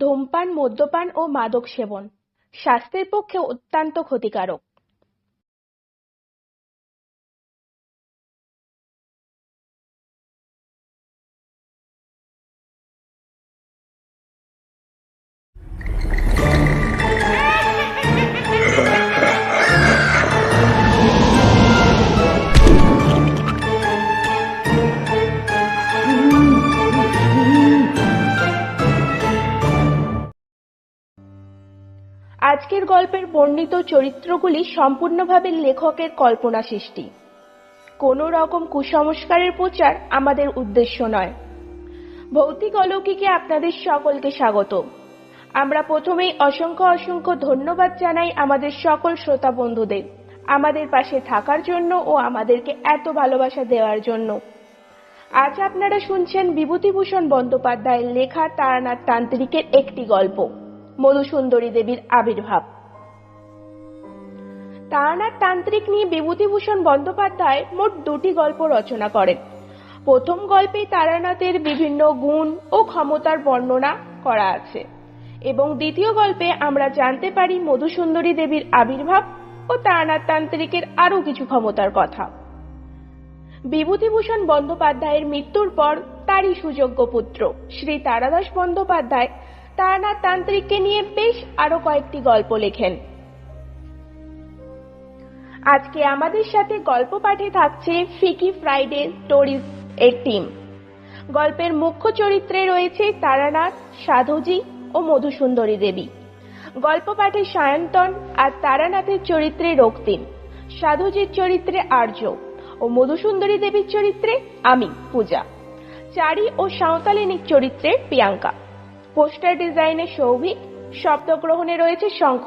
ধূমপান, মদ্যপান ও মাদক সেবন স্বাস্থ্যের পক্ষে অত্যন্ত ক্ষতিকারক। আজকের গল্পের বর্ণিত চরিত্রগুলি সম্পূর্ণভাবে লেখকের কল্পনা সৃষ্টি। কোনো রকম কুসংস্কারের প্রচার আমাদের উদ্দেশ্য নয়। ভৌতিক অলৌকিকে আপনাদের সকলকে স্বাগত। আমরা প্রথমেই অসংখ্য ধন্যবাদ জানাই আমাদের সকল শ্রোতা বন্ধুদের আমাদের পাশে থাকার জন্য ও আমাদেরকে এত ভালোবাসা দেওয়ার জন্য। আজ আপনারা শুনছেন বিভূতিভূষণ বন্দ্যোপাধ্যায়ের লেখা তারানাথ তান্ত্রিকের একটি গল্প, মধুসুন্দরী দেবীর আবির্ভাব। তারানাথ তান্ত্রিক নিয়ে বিভূতিভূষণ বন্দ্যোপাধ্যায় মোট দুটি গল্প রচনা করেন। প্রথম গল্পে তারানাথের বিভিন্ন গুণ ও ক্ষমতার বর্ণনা করা আছে এবং দ্বিতীয় গল্পে আমরা জানতে পারি মধুসুন্দরী দেবীর আবির্ভাব ও তারানাথ তান্ত্রিকের আরও কিছু ক্ষমতার কথা। বিভূতিভূষণ বন্দ্যোপাধ্যায়ের মৃত্যুর পর তারই সুযোগ্য পুত্র শ্রী তারাদাস বন্দ্যোপাধ্যায় তারানাথ তান্ত্রিককে নিয়ে বেশ আরো কয়েকটি গল্প লেখেন। আজকে আমাদের সাথে গল্প পাঠে থাকছে ফিকি ফ্রাইডে স্টোরিজ এর টিম। গল্পের মুখ্য চরিত্রে রয়েছে তারানাথ, সাধুজি ও মধুসুন্দরী দেবী। গল্প পাঠে সায়ন্তন আর তারানাথের চরিত্রে রক্তিম, সাধুজির চরিত্রে আর্য ও মধুসুন্দরী দেবীর চরিত্রে আমি পূজা, চারি ও সাঁওতালিনীর চরিত্রে প্রিয়াঙ্কা। পোস্টার ডিজাইনে সৌভিক, শব্দগ্রহণে রয়েছে শঙ্খ।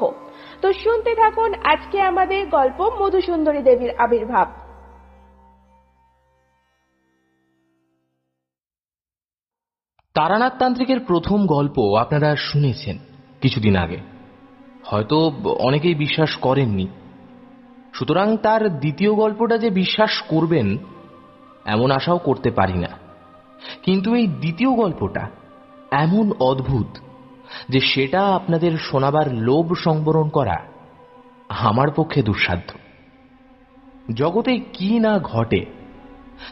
তো শুনতে থাকুন আজকে আমাদের গল্প মধুসুন্দরী দেবীর আবির্ভাব। তারানাথ তান্ত্রিকের প্রথম গল্প আপনারা শুনেছেন কিছুদিন আগে, হয়তো অনেকেই বিশ্বাস করেননি। সুতরাং তার দ্বিতীয় গল্পটা যে বিশ্বাস করবেন এমন আশাও করতে পারি না। কিন্তু এই দ্বিতীয় গল্পটা এমন অদ্ভুত যে সেটা আপনাদের শোনাবার লোভ সংবরণ করা আমার পক্ষে দুঃসাধ্য। জগতে কি না ঘটে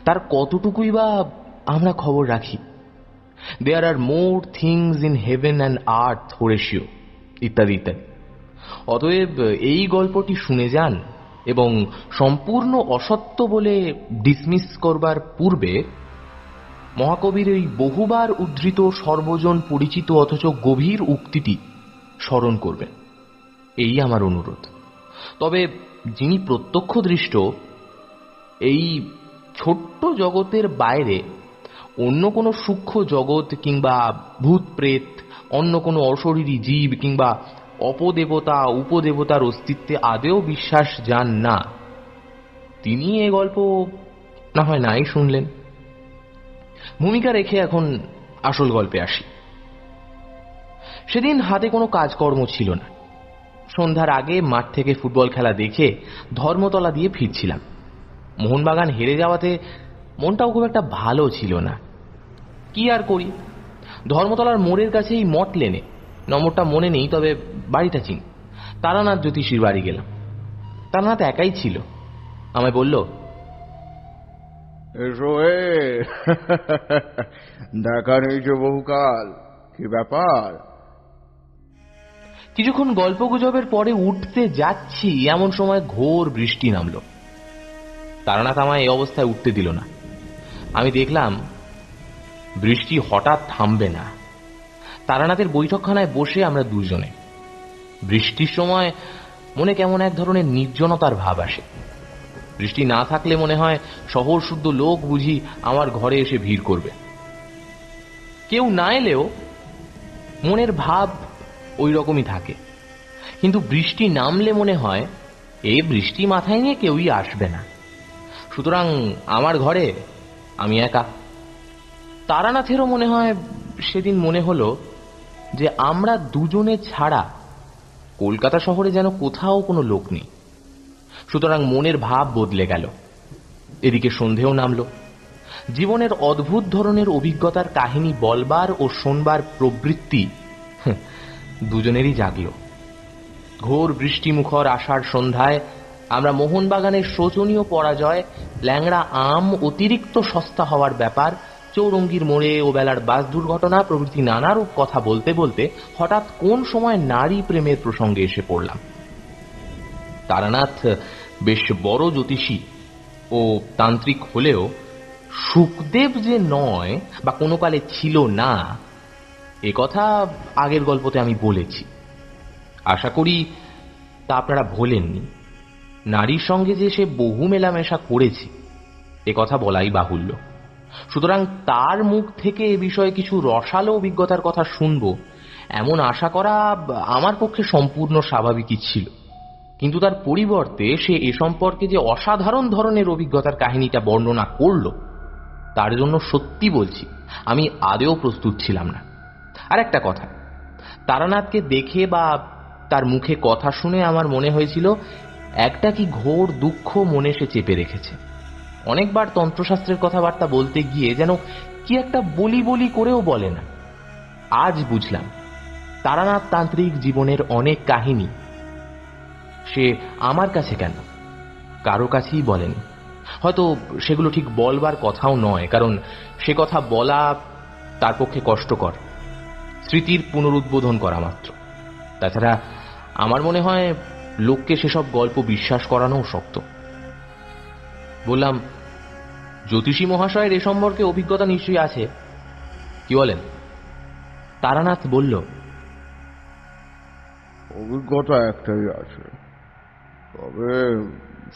তার কতটুকুই বা আমরা খবর রাখি। There are more things in heaven and earth, Horatio ইত্যাদি ইত্যাদি। অতএব এই গল্পটি শুনে যান এবং সম্পূর্ণ অসত্য বলে ডিসমিস করবার পূর্বে মহাকবির এই বহুবার উদ্ধৃত সর্বজন পরিচিত অথচ গভীর উক্তিটি স্মরণ করবেন, এই আমার অনুরোধ। তবে যিনি প্রত্যক্ষদৃষ্ট এই ছোট্ট জগতের বাইরে অন্য কোনো সূক্ষ্ম জগৎ কিংবা ভূত প্রেত, অন্য কোনো অশরীরী জীব কিংবা অপদেবতা উপদেবতার অস্তিত্বে আদেও বিশ্বাস যান না, তিনি এ গল্প না হয় নাই শুনলেন। ভূমিকা রেখে এখন আসল গল্পে আসি। সেদিন হাতে কোনো কাজকর্ম ছিল না। সন্ধ্যার আগে মাঠ থেকে ফুটবল খেলা দেখে ধর্মতলা দিয়ে ফিরছিলাম। মোহনবাগান হেরে যাওয়াতে মনটাও খুব একটা ভালো ছিল না। কি আর করি, ধর্মতলার মোড়ের কাছেই মঠ লেনে, নম্বরটা মনে নেই তবে বাড়িটা চিনি, তারানাথ জ্যোতিষীর বাড়ি গেলাম। তারানাথ একাই ছিল। আমায় বলল, এসো হে, দেখা নেই যে বহুকাল, কি ব্যাপার? কিছুক্ষণ গল্প গুজবের পরে উঠতে যাচ্ছি এমন সময় ঘোর বৃষ্টি নামল। তারানাথ আমায় এই অবস্থায় উঠতে দিল না। আমি দেখলাম বৃষ্টি হঠাৎ থামবে না। তারানাথের বৈঠকখানায় বসে আমরা দুজনে। বৃষ্টির সময় মনে কেমন এক ধরনের নির্জনতার ভাব আসে। বৃষ্টি না থাকলে মনে হয় শহর শুদ্ধ লোক বুঝি আমার ঘরে এসে ভিড় করবে। কেউ না এলেও মনের ভাব ওই রকমই থাকে। কিন্তু বৃষ্টি নামলে মনে হয় এই বৃষ্টি মাথায় নিয়ে কেউই আসবে না। সুতরাং আমার ঘরে আমি একা। তারানাথেরও মনে হয় সেদিন মনে হলো যে আমরা দুজনে ছাড়া কলকাতা শহরে যেন কোথাও কোনো লোক নেই। সুতরাং মনের ভাব বদলে গেল। এদিকে সন্ধেও নামল। জীবনের অদ্ভুত ধরনের অভিজ্ঞতার কাহিনী বলবার ও শোনবার প্রবৃত্তি দুজনেরই জাগল। ঘোর বৃষ্টিমুখর আষাঢ় সন্ধ্যায় আমরা মোহনবাগানের শোচনীয় পরাজয়, ল্যাংড়া আম অতিরিক্ত সস্তা হওয়ার ব্যাপার, চৌরঙ্গীর মোড়ে ও বেলার বাস দুর্ঘটনা প্রভৃতি নানারূপ কথা বলতে বলতে হঠাৎ কোন সময় নারী প্রেমের প্রসঙ্গে এসে পড়লাম। তারানাথ বেশ বড় জ্যোতিষী ও তান্ত্রিক হলেও সুখদেব যে নয় বা কোনো কালে ছিল না, এ কথা আগের গল্পতে আমি বলেছি। আশা করি তা আপনারা ভোলেননি। নারীর সঙ্গে যে সে বহু মেলামেশা করেছে এ কথা বলাই বাহুল্য। সুতরাং তার মুখ থেকে এ বিষয়ে কিছু রসালো অভিজ্ঞতার কথা শুনব এমন আশা করা আমার পক্ষে সম্পূর্ণ স্বাভাবিকই ছিল। কিন্তু তার পরিবর্তে সে এ সম্পর্কে যে অসাধারণ ধরনের অভিজ্ঞতার কাহিনীটা বর্ণনা করল, তার জন্য সত্যি বলছি আমি আদেও প্রস্তুত ছিলাম না। আর একটা কথা, তারানাথকে দেখে বা তার মুখে কথা শুনে আমার মনে হয়েছিল একটা কি ঘোর দুঃখ মনে সে চেপে রেখেছে। অনেকবার তন্ত্রশাস্ত্রের কথাবার্তা বলতে গিয়ে যেন কি একটা বলি বলি করেও বলে না। আজ বুঝলাম তারানাথ তান্ত্রিক জীবনের অনেক কাহিনী সে আমার কাছে কেন কারো কাছেই বলেনি। হয়তো সেগুলো ঠিক বলবার কথাও নয়, কারণ সে কথা বলা তার পক্ষে কষ্টকর, স্মৃতির পুনরুদ্বোধন করা মাত্র। তাছাড়া আমার মনে হয় লোককে সেসব গল্প বিশ্বাস করানোও শক্ত। বললাম, জ্যোতিষী মহাশয়ের এ সম্পর্কে অভিজ্ঞতা নিশ্চয়ই আছে, কি বলেন? তারানাথ বলল, অভিজ্ঞতা একটাই আছে, তবে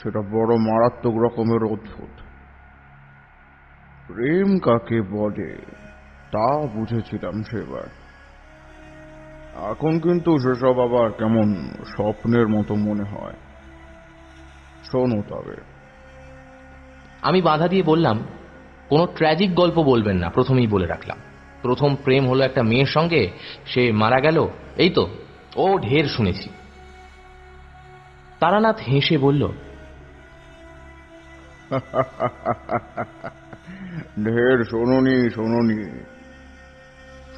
সেটা বড় মারাত্মক রকমের অদ্ভুত। প্রেম কাকে বলে তা বুঝেছিলাম সেবার। এখন কিন্তু সেসব আবার কেমন স্বপ্নের মতো মনে হয়। শোনো তবে। আমি বাধা দিয়ে বললাম, কোনো ট্র্যাজিক গল্প বলবেন না, প্রথমেই বলে রাখলাম। প্রথম প্রেম হলো একটা মেয়ের সঙ্গে, সে মারা গেল, এই তো। ও ঢের শুনেছি। তারানাথ হেসে বলল, ঢের শোনোনি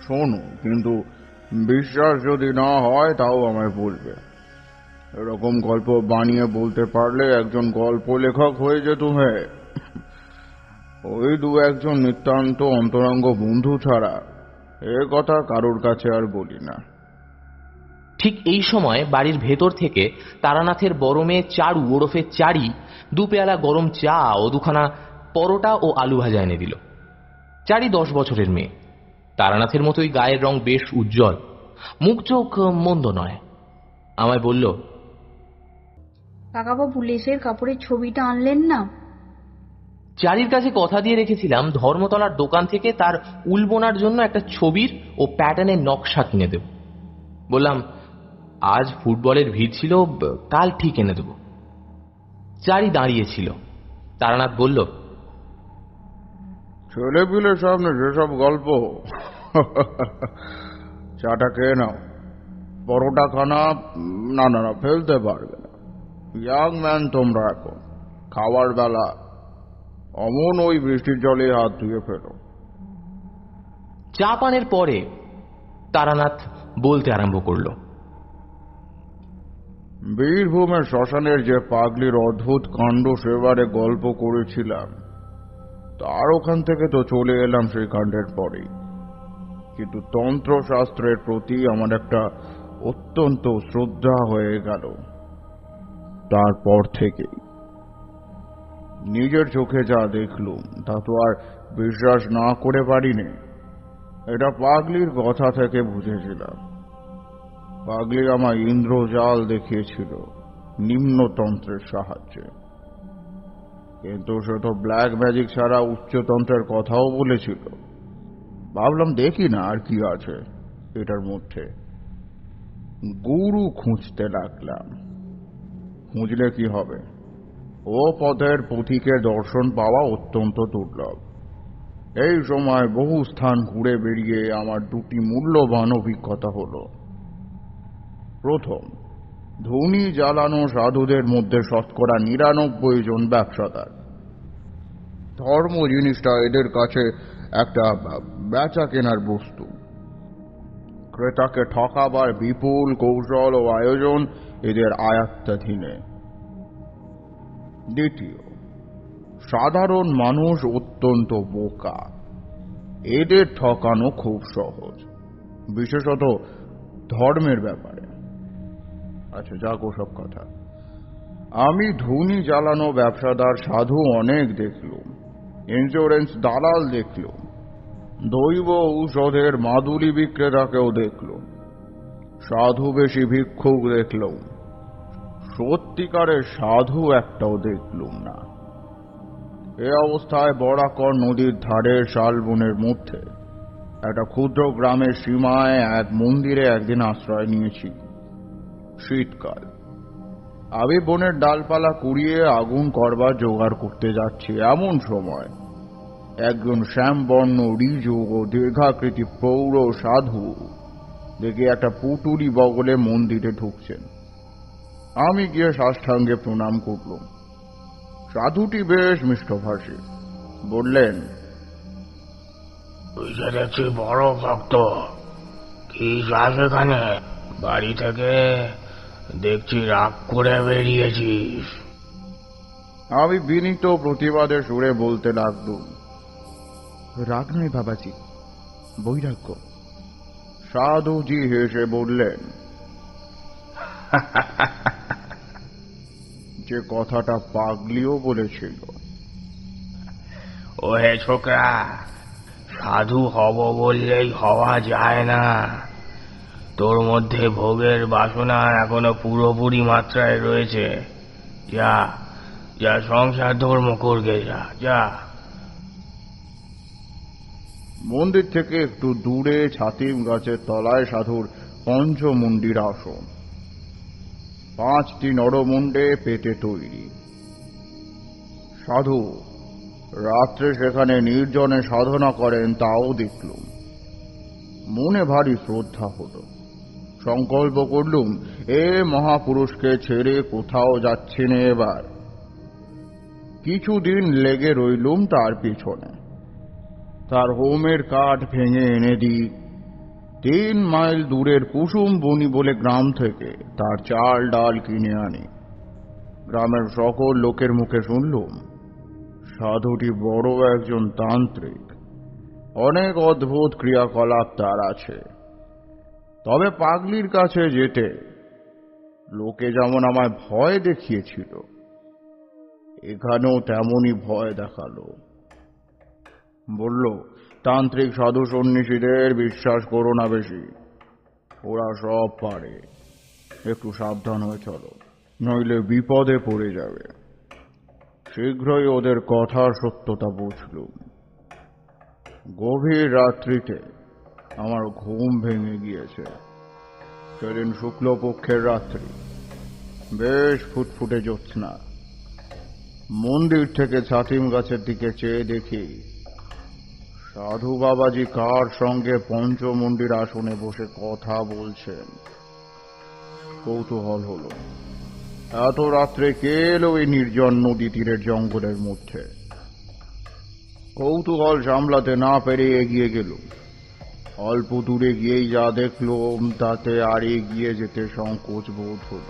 শোনো, কিন্তু বিশ্বাস যদি না হয় তাও আমায় বলবে। এরকম গল্প বানিয়ে বলতে পারলে একজন গল্প লেখক হয়ে যেতুমে। ওই দু একজন নিতান্ত অন্তরঙ্গ বন্ধু ছাড়া এ কথা কারোর কাছে আর বলি না। ঠিক এই সময় বাড়ির ভেতর থেকে তারানাথের বড় মেয়ে চারু ওরফে চারি 2 পেয়ালা গরম চা ও 2খানা পরোটা ও আলু ভাজা এনে দিল। চারি 10 বছরের মেয়ে, তারানাথের মতোই গায়ের রং বেশ উজ্জ্বল, মুখ চোখ মন্দ নয়। আমায় বলল, কাকাবাবু লেসের কাপড়ের ছবিটা আনলেন না? চারির কাছে কথা দিয়ে রেখেছিলাম ধর্মতলার দোকান থেকে তার উল বোনার জন্য একটা ছবির ও প্যাটার্নের নকশা কিনে দেব। বললাম, আজ ফুটবলের ভিড় ছিল, কাল ঠিক এনে দেব। চারি দাঁড়িয়েছিল। তারানাথ বলল, ছেলেপিলের সামনে যেসব গল্প। চাটা খেয়ে নাও। পরোটা খানা না ফেলতে পারবে না। ইয়াং ম্যান তোমরা, এখন খাওয়ার বেলা অমন ওই বৃষ্টির জলে হাত ধুয়ে ফেলো। চা পানের পরে তারানাথ বলতে আরম্ভ করল, বীরভূমের শ্মশানের যে পাগলির অদ্ভুত কাণ্ড সেবারে গল্প করেছিলাম, তার ওখান থেকে তো চলে এলাম সেই কাণ্ডের পরেই। কিন্তু তন্ত্রশাস্ত্রের প্রতি আমার একটা অত্যন্ত শ্রদ্ধা হয়ে গেল তারপর থেকেই। নিজের চোখে যা দেখলুম তা তো আর বিশ্বাস না করে পারিনি। এটা পাগলির কথা থেকে বুঝেছিলাম। পাগলি আমার ইন্দ্রজাল দেখিয়েছিল নিম্নতন্ত্রের সাহায্যে, কিন্তু সে তো ব্ল্যাক ম্যাজিক ছাড়া উচ্চতন্ত্রের কথাও বলেছিল। ভাবলাম দেখি না আর কি আছে এটার মধ্যে। গুরু খুঁজতে লাগলাম। খুঁজলে কি হবে? ও পথের পথিকের দর্শন পাওয়া অত্যন্ত দুর্লভ। এই সময় বহু স্থান ঘুরে বেরিয়ে আমার 2টি মূল্যবান অভিজ্ঞতা হলো। প্রথম, ধনী জ্বালানো সাধুদের মধ্যে 99% জন ব্যবসাদার। ধর্ম জিনিসটা এদের কাছে একটা বেচা কেনার বস্তু। ক্রেতাকে ঠকাবার বিপুল কৌশল ও আয়োজন এদের আয়ত্তাধীনে। দ্বিতীয়, সাধারণ মানুষ অত্যন্ত বোকা, এদের ঠকানো খুব সহজ, বিশেষত ধর্মের ব্যাপারে। আচ্ছা, যাক ওসব কথা। আমি ধুনি জ্বালানো ব্যবসাদার সাধু অনেক দেখলুম, ইন্স্যুরেন্স দালাল দেখলুম, দৈব ঔষধের মাদুলি বিক্রেতাকেও দেখলুম, সাধু বেশি ভিক্ষুক দেখলুম, সত্যিকারের সাধু একটাও দেখলুম না। এ অবস্থায় বরাকর নদীর ধারে শালবনের মধ্যে একটা ক্ষুদ্র গ্রামের সীমায় এক মন্দিরে একদিন আশ্রয় নিয়েছি। শীতকাল। আমি বনের ডালপালা কুড়িয়ে আগুন করবার জোগাড় করতে যাচ্ছি, এমন সময় একজন শ্যামবর্ণ ঋজু ও দীর্ঘাকৃতি প্রৌঢ় সাধু দেখে একটা পুটুলি বগলে মন্দিরে ঢুকছেন। আমি গিয়ে সাষ্টাঙ্গে প্রণাম করলুম। সাধুটি বেশ মিষ্টভাষী, বললেন, তুই যে দেখছি বড় ভক্ত, কি চাস এখানে? বাড়ি থেকে দেখছি রাগ করে বেরিয়েছিস। আমি বিনীত প্রতিবাদের সুরে বলতে লাগলুম, রাগ নেই বাবাজি, বৈরাগ্য। সাধুজি হেসে বললেন, যে কথাটা পাগলিও বলেছিল। ওহে ছোকরা, সাধু হব বললেই হওয়া যায় না। তোর মধ্যে ভোগের বাসনা এখনো পুরোপুরি মাত্রায় রয়েছে। যা যা সংসার ধর্ম করবে, যা যা। মন্দির থেকে একটু দূরে ছাতিম গাছের তলায় সাধুর পঞ্চমুণ্ডির আসন, 5টি নরমুণ্ডে পেতে তৈরি। সাধু রাত্রে সেখানে নির্জনে সাধনা করেন, তাও দেখলুম। মনে ভারী শ্রদ্ধা হল। সংকল্প করলুম, এ মহাপুরুষকে ছেড়ে কোথাও যাচ্ছি না এবার। কিছুদিন লেগে রইলুম তার পিছনে। তার হোমের কাঠ ভেঙে এনে দিই। 3 মাইল দূরের কুসুম বনি বলে গ্রাম থেকে তার চাল ডাল কিনে আনি। গ্রামের সকল লোকের মুখে শুনলুম সাধুটি বড় একজন তান্ত্রিক, অনেক অদ্ভুত ক্রিয়াকলাপ তার আছে। তবে পাগলির কাছে যেতে লোকে যেমন আমায় ভয় দেখিয়েছিল, এখানেও তেমনই ভয় দেখালো। বলল, তান্ত্রিক সাধু সন্ন্যাসীদের বিশ্বাস করো না বেশি, ওরা সব পারে, একটু সাবধান হয়ে চলো, নইলে বিপদে পড়ে যাবে। শীঘ্রই ওদের কথার সত্যতা বুঝলুম। গভীর রাত্রিতে আমার ঘুম ভেঙে গিয়েছে। সেদিন শুক্লপক্ষের রাত্রি, বেশ ফুটফুটে জ্যোৎস্না। মন্দির থেকে ছাতিম গাছের দিকে চেয়ে দেখি সাধু বাবাজি কার সঙ্গে পঞ্চমুণ্ডির আসনে বসে কথা বলছেন। কৌতূহল হল, এত রাত্রে কে এলো এই নির্জন নদী তীরের জঙ্গলের মধ্যে। কৌতূহল সামলাতে না পেরে এগিয়ে গেল। অল্প দূরে গিয়েই যা দেখলুম তাতে আর এগিয়ে যেতে সংকোচ বোধ হল,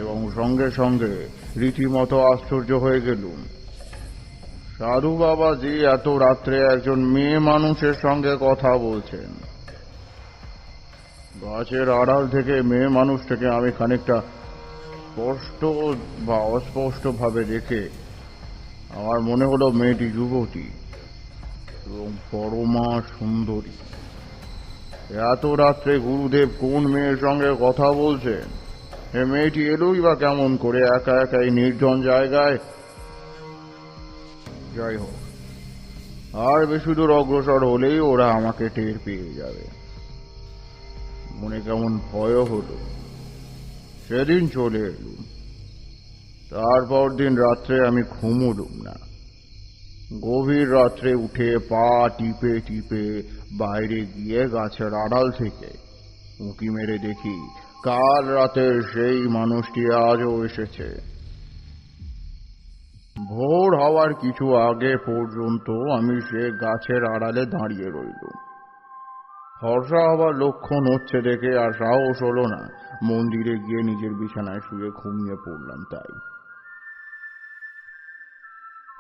এবং সঙ্গে সঙ্গে রীতিমতো আশ্চর্য হয়ে গেলুম। সাধু বাবাজি এত রাত্রে একজন মেয়ে মানুষের সঙ্গে কথা বলছেন। গাছের আড়াল থেকে মেয়ে মানুষটাকে আমি খানিকটা স্পষ্ট বা অস্পষ্ট ভাবে দেখে আমার মনে হলো মেয়েটি যুবতী এবং পরমা সুন্দরী। এত রাত্রে গুরুদেব কোন মেয়ের সঙ্গে কথা বলছেন? এ মেয়েটি এলোই বা কেমন করে একা একা এই নির্জন জায়গায়? যাই হোক, আর বেশি দূর অগ্রসর হলেই ওরা আমাকে টের পেয়ে যাবে। মনে কেমন ভয় হলো। সেদিন চলে এলুম। তারপর দিন রাত্রে আমি ঘুমুলুম না। গভীর রাত্রে উঠে পা টিপে টিপে বাইরে গিয়ে গাছের আড়াল থেকে উঁকি মেরে দেখি কাল রাতের সেই মানুষটি আজও এসেছে। ভোর হওয়ার কিছু আগে পর্যন্ত আমি সে গাছের আড়ালে দাঁড়িয়ে রইলুম। হর্ষা আবার লক্ষণ হচ্ছে দেখে আর সাহস হলো না মন্দিরে গিয়ে নিজের বিছানায় শুয়ে ঘুমিয়ে পড়লাম। তাই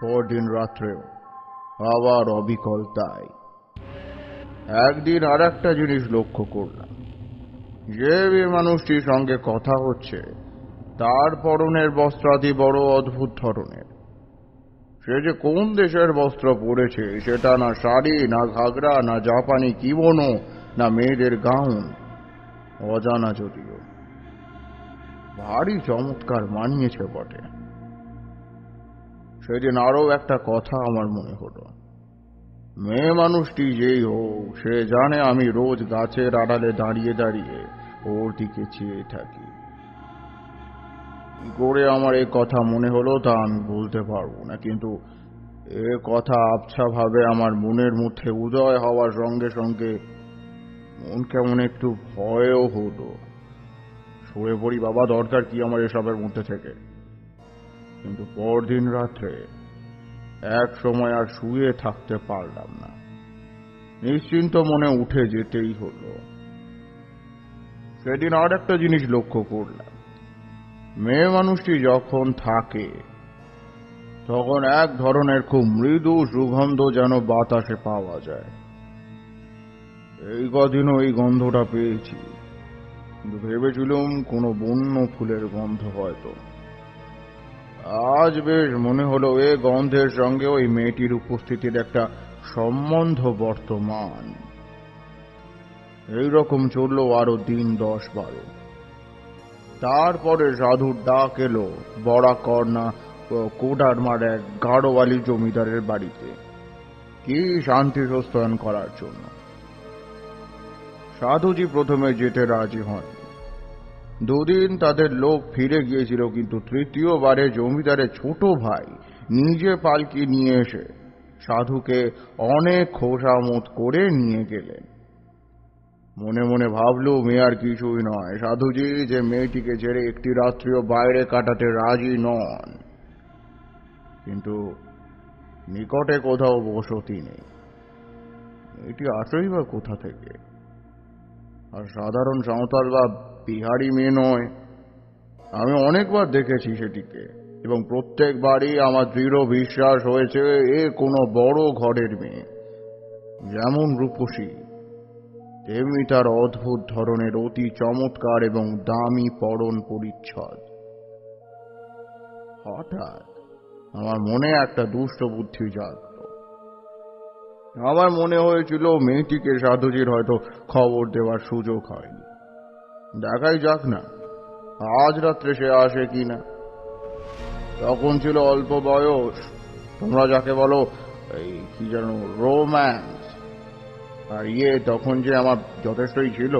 পরদিন রাত্রেও আবার অবিকল তাই। একদিন আর একটা জিনিস লক্ষ্য করলাম, যে মানুষটির সঙ্গে কথা হচ্ছে তার পরনের বস্ত্রাদি বড় অদ্ভুত ধরনের। সে যে কোন দেশের বস্ত্র পরেছে সেটা না শাড়ি, না ঘাগরা, না জাপানি কিমোনো, না মেয়েদের গাউন, অজানা যদিও ভারী চমৎকার মানিয়েছে বটে। সেদিন আরো একটা কথা আমার মনে হলো, মেয়ে মানুষটি যেই হোক সে জানে আমি রোজ গাছের আড়ালে দাঁড়িয়ে দাঁড়িয়ে ওর দিকে চেয়ে থাকি। কি করে আমার এই কথা মনে হলো তা আমি বলতে পারবো না, কিন্তু এ কথা আবছা ভাবে আমার মনের মধ্যে উদয় হওয়ার সঙ্গে সঙ্গে মন কেমন একটু ভয়ও হলো। শুয়ে পড়ি বাবা, দরকার কি আমার এসবের মধ্যে থেকে। কিন্তু পরদিন রাত্রে এক সময় আর শুয়ে থাকতে পারলাম না, নিশ্চিন্ত মনে উঠে যেতেই হলো। সেদিন আর একটা জিনিস লক্ষ্য করলাম, মেয়ে মানুষটি যখন থাকে তখন এক ধরনের খুব মৃদু সুগন্ধ যেন বাতাসে পাওয়া যায়। এই কদিনও এই গন্ধটা পেয়েছি, কিন্তু ভেবেছিলাম কোনো বন্য ফুলের গন্ধ হয়তো। আজ বেশ মনে হলো এ গন্ধের সঙ্গে ওই মেয়েটির উপস্থিতির একটা সম্বন্ধ বর্তমান। এইরকম চললো আরো দিন 10-12। তারপরে সাধুর ডাক এলো বড়াকর্ণা কোডারমার এক গাড়োয়ালি জমিদারের বাড়িতে কি শান্তি সস্তায়ন করার জন্য। সাধুজি প্রথমে যেতে রাজি হন। দুদিন তাদের লোক ফিরে গিয়েছিল, কিন্তু তৃতীয়বারে জমিদারের ছোট ভাই নিজে পালকি নিয়ে এসে সাধুকে অনেক খোশামত করে নিয়ে গেলেন। মনে মনে ভাবলুম এ আর কিছুই নয়, সাধুজি যে মেয়েটিকে ছেড়ে একটি রাত্রিও বাইরে কাটাতে রাজি নন। কিন্তু নিকটে কোথাও বসতি নেই, এটি আসেই বা কোথা থেকে? আর সাধারণ সাঁওতাল বা বিহারি মেয়ে নয়। আমি অনেকবার দেখেছি সেটিকে, এবং প্রত্যেকবারই আমার দৃঢ় বিশ্বাস হয়েছে এ কোনো বড় ঘরের মেয়ে। যেমন রূপসী তেমনি তার অদ্ভুত ধরনের অতি চমৎকার এবং দামি পরন পরিচ্ছদ। হঠাৎ আমার মনে একটা দুষ্ট বুদ্ধি জাগল। আমার মনে হয়েছিল মেয়েটিকে সাধুজির হয়তো খবর দেওয়ার সুযোগ হয়নি। দেখাই যাক না আজ রাত্রে সে আসে কিনা। তখন ছিল অল্প বয়স, তোমরা যাকে বলো এই কি যেন রোম্যান্স, আর তখন যে আমার যথেষ্টই ছিল,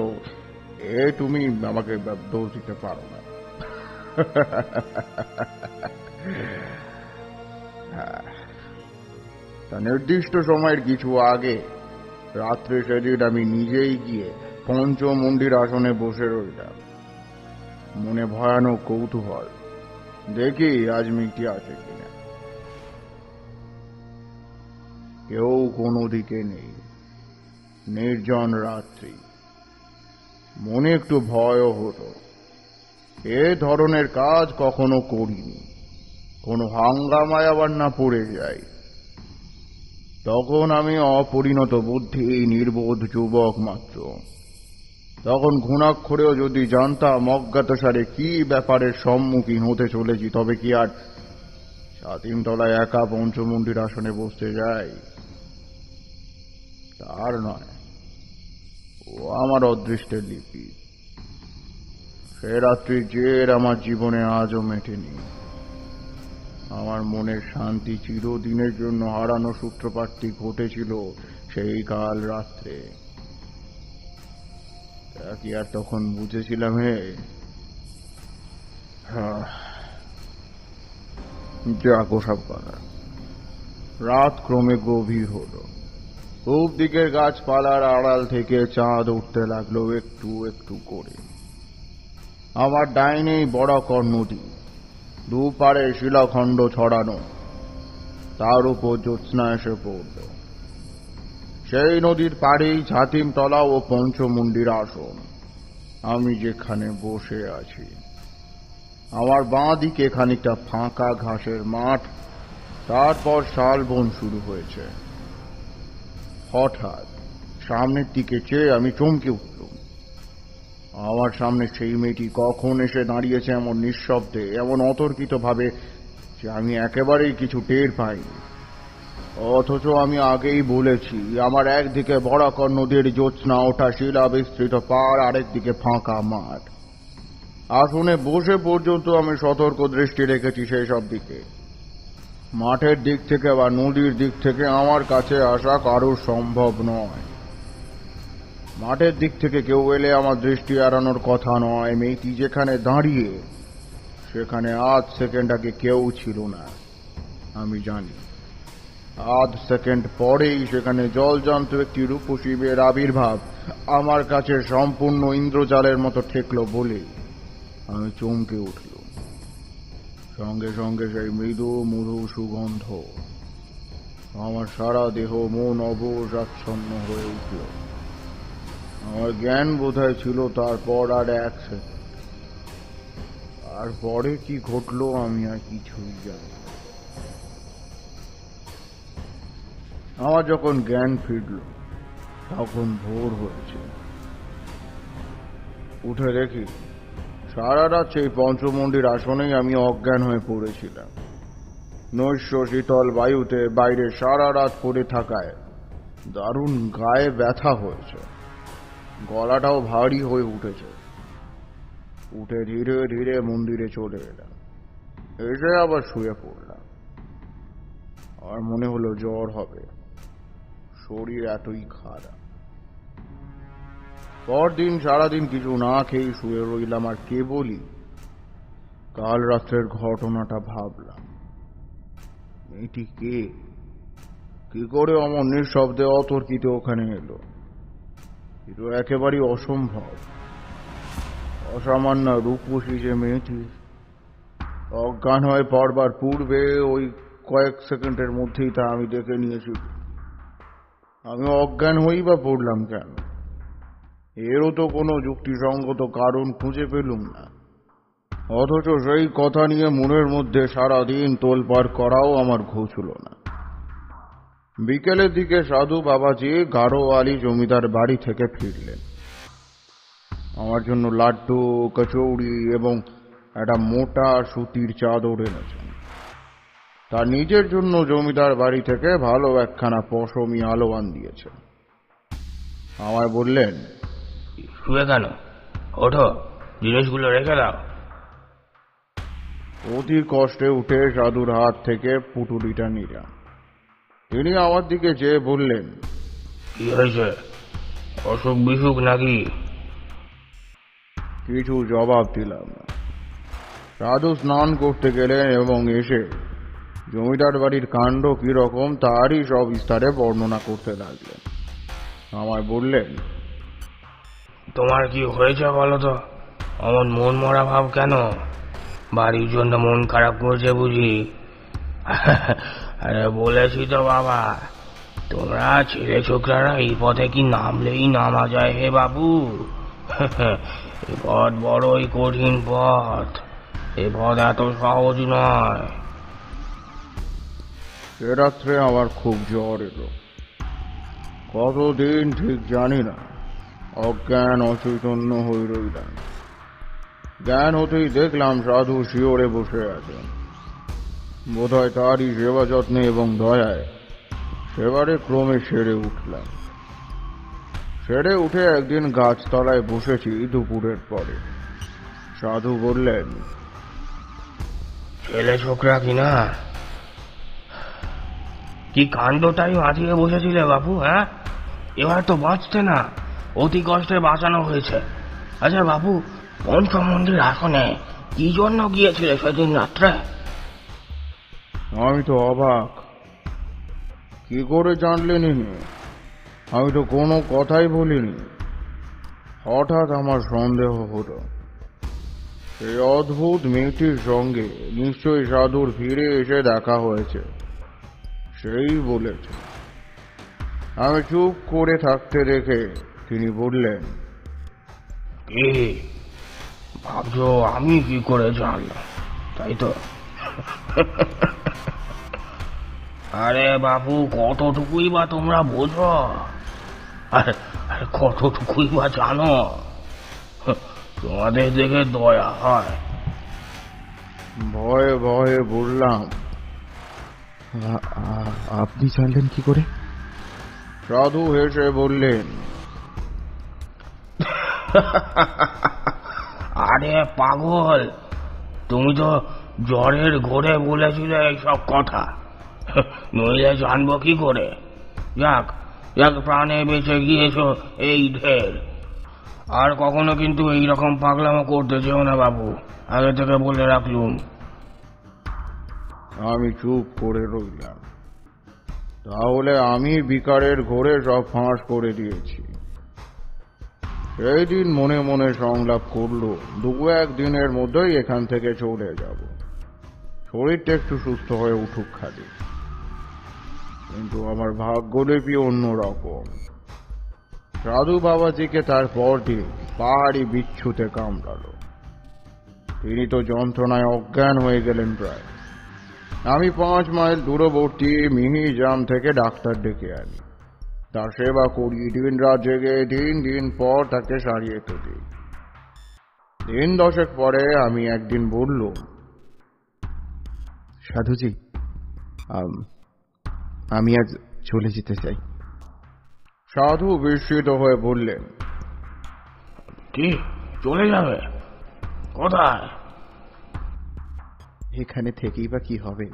তুমি আমাকে দোষ দিতে পারো না। তা নির্দিষ্ট সময়ের কিছু আগে রাত্রে সেদিন আমি নিজেই গিয়ে পঞ্চমুণ্ডির আসনে বসে রইলাম। মনে ভয়ানক কৌতূহল, দেখি আজ মেয়েটি আছে কিনা। কেউ কোনো দিকে নেই, নির্জন রাত্রি। মনে একটু ভয়ও হলো, এ ধরনের কাজ কখনো করিনি, কোনো হাঙ্গামায় আবার না পড়ে যায়। তখন আমি অপরিণত বুদ্ধি নির্বোধ যুবক মাত্র। তখন ঘুণাক্ষরেও যদি জানতাম অজ্ঞাতসারে কি ব্যাপারের সম্মুখীন হতে চলেছি, তবে কি আর ছাতিমতলায় একা পঞ্চমুণ্ডির আসনে বসতে যাই? তার নয়, ও আমার অদৃষ্টের লিপি। সে রাত্রির জের আমার জীবনে আজও মেটেনি। আমার মনের শান্তি চিরদিনের জন্য হারানো সূত্রপাতটি ঘটেছিল সেই কাল রাত্রে। তা কি আর তখন বুঝেছিলাম? জাগো সব কথা। রাত ক্রমে গভীর হলো। পূব দিকের গাছপালার আড়াল থেকে চাঁদ উঠতে লাগলো একটু একটু করে। আমার ডাইনেই বড়াকর নদী, দুপারে শিলাখণ্ড ছড়ানো, তার উপর জ্যোৎস্না এসে পড়ল। সেই নদীর পাড়েই ছাতিমতলা ও পঞ্চমুণ্ডির আসন। আমি যেখানে বসে আছি, আমার বাঁ দিকে খানিকটা ফাঁকা ঘাসের মাঠ, তারপর শালবন শুরু হয়েছে। হঠাৎ সামনের দিকে চেয়ে আমি চমকে উঠলুম। আমার সামনে সেই মেয়েটি কখন এসে দাঁড়িয়েছে এমন নিঃশব্দে, এমন অতর্কিত ভাবে যে আমি একেবারেই কিছু টের পাইনি। অথচ আমি আগেই বলেছি, আমার একদিকে বরাকর নদীর জ্যোৎস্না ওঠা শিলা বিস্তৃত পাড়, আরেকদিকে ফাঁকা মাঠ। আসনে বসে পর্যন্ত আমি সতর্ক দৃষ্টি রেখেছি সেই সব দিকে। মাঠের দিক থেকে বা নদীর দিক থেকে আমার কাছে আসা কারোর সম্ভব নয়। মাঠের দিক থেকে কেউ এলে আমার দৃষ্টি এড়ানোর কথা নয়। মেয়েটি যেখানে দাঁড়িয়ে, সেখানে আধ সেকেন্ড আগে কেউ ছিল না, আমি জানি। আধ সেকেন্ড পরেই সেখানে জলজান্ত একটি রূপসীবের আবির্ভাব আমার কাছে সম্পূর্ণ ইন্দ্রজালের মতো ঠেকল বলে আমি চমকে উঠল। সঙ্গে সঙ্গে সেই মৃদু মধু সুগন্ধ আমার সারা দেহ মন অবসাচ্ছন্ন হয়ে উঠল। আমার জ্ঞান বোধহয় ছিল তারপর আর এক সেকেন্ড। তারপরে কি ঘটলো আমি আর কিছুই জানি। আমার যখন জ্ঞান ফিরল তখন ভোর হয়েছে। উঠে দেখি সারা রাত সেই পঞ্চমুণ্ডির আসনেই আমি অজ্ঞান হয়ে পড়েছিলাম। নৈশ শীতল বায়ুতে বাইরে সারা রাত পড়ে থাকায় দারুণ গায়ে ব্যথা হয়েছে, গলাটাও ভারী হয়ে উঠেছে। উঠে ধীরে ধীরে মন্দিরে চলে এলাম। এসে আবার শুয়ে পড়লাম। আর মনে হলো জ্বর হবে, শরীর এতই খারাপ। পরদিন সারাদিন কিছু না খেয়ে শুয়ে রইলাম, আর কেবলই কাল রাত্রের ঘটনাটা ভাবলাম। মেয়েটি কে? কি করে অমন নিঃশব্দে অতর্কিত ওখানে এলো? এটা একেবারেই অসম্ভব। অসামান্য রূপসী যে মেয়েটি অজ্ঞান হয়ে পড়বার পূর্বে ওই কয়েক সেকেন্ডের মধ্যেই তা আমি দেখে নিয়েছি। আমি অজ্ঞান হয়েই বা পড়লাম কেন? এরও তো কোনো যুক্তিসঙ্গত কারণ খুঁজে পেলুম না। অথচ সেই কথা নিয়ে মনের মধ্যে সারাদিন তোলপাড় করাও আমার ঘুচল না। বিকেলের দিকে সাধু বাবাজি গাড়োয়ালি জমিদার বাড়ি থেকে ফিরলেন। আমার জন্য লাড্ডু, কচৌড়ি এবং একটা মোটা সুতির চাদর এনেছেন। তার নিজের জন্য জমিদার বাড়ি থেকে ভালো একখানা পশমি আলোয়ান দিয়েছেন। আমায় বললেন, শুয়ে কেন? ওঠো, জিনিসগুলো রেখে দাও। অতি কষ্টে উঠে সাধুর হাত থেকে পুটুলিটা নিলাম। তিনি আমার দিকে চেয়ে বললেন, কি হয়েছে? অসুখ বিসুখ নাকি? কিছু জবাব দিলাম না। সাধু স্নান করতে গেলেন এবং এসে জমিদার বাড়ির কাণ্ড কিরকম তারই সব বিস্তারে বর্ণনা করতে লাগলেন। আমায় বললেন, তোমার কি হয়েছে বলো তো? অমন মন মরা ভাব কেন? বাড়ির জন্য মন খারাপ করছে বুঝি? আরে বলেছি তো বাবা, তোমরা ছেলে ছোকরারা এই পথে কি নামলেই নামা যায় হে বাবু? এ পথ বড়ই কঠিন পথ, এ পথ এত সহজ নয়। সে রাত্রে আমার খুব জ্বর এলো। কতদিন ঠিক জানি না, অজ্ঞান অচৈতন্য হয়ে রইলাম। জ্ঞান হতেই দেখলাম সাধু শিওরে বসে আছেন। বোধহয় তারই সেবা যত্নে এবং দয়ায় সেবারে ক্রমে সেরে উঠলাম। সেরে উঠে একদিন গাছতলায় বসেছি দুপুরের পরে। সাধু বললেন, ছেলে ছোকরা কিনা? কি কাণ্ডটাই মাঝিয়ে বসেছিলে বাবু? হ্যাঁ, এবার তো বাঁচতে না, অতি কষ্টে বাঁচানো হয়েছে। আচ্ছা বাবু, পঞ্চমন্দির আসনে কি জন্য গিয়েছিলে সেদিন রাত্রে? আমি তো অবাক। কি করে জানলেন ইনি? আমি তো কোনো কথাই বলিনি। হঠাৎ আমার সন্দেহ হলো, এই অদ্ভুত মেয়েটির সঙ্গে নিশ্চয়ই সাধুর ফিরে এসে দেখা হয়েছে। সেই বলেছে। আমি চুপ করে থাকতে দেখে তিনি বললেন, কি ভাবছো আমি কি করে জানলাম, তাই তো? আরে বাবু, কতটুকুই বা তোমরা বোঝো, আর কতটুকুই বা জানো? তোমাদের দেখে দয়া হয়। ভয়ে ভয়ে বললাম, আপনি জানলেন কি করে? সাধু হেসে বললেন, আরে পাগল, তুমি তো জ্বরের ঘোরে বলেছিলে এইসব কথা, নইলে জানবো কি করে? যাক যাক, প্রাণে বেঁচে গিয়েছো এই ঢের। আর কখনো কিন্তু এইরকম পাগলামো করতে চেও না বাবু, আগে থেকে বলে রাখলুম। আমি চুপ করে রইলাম। তাহলে আমি বিকারের ঘোরে সব ফাঁস করে দিয়েছি। সেই দিন মনে মনে সংলাপ করলো, 2-1 দিনের মধ্যেই এখান থেকে চলে যাব, শরীরটা একটু সুস্থ হয়ে উঠুক খালি। কিন্তু আমার ভাগ্যলিপি অন্যরকম। সাধু বাবাজিকে তার পরদিন পাহাড়ি বিচ্ছুতে কামড়ালো। তিনি তো যন্ত্রণায় অজ্ঞান হয়ে গেলেন প্রায়। আমি 5 মাইল দূরবর্তী মিহিজাম থেকে ডাক্তার ডেকে আনি, তার সেবা করি, দিন রাত জেগে 3 দিন পর তাকে সারিয়ে তুলি। 10 দশেক পরে আমি একদিন বললুম, সাধুজি, আমি আজ চলে যেতে চাই। সাধু বিস্মিত হয়ে বললেন, কি চলে যাবে? কোথায়? এখানে থেকেই বা কি হবে?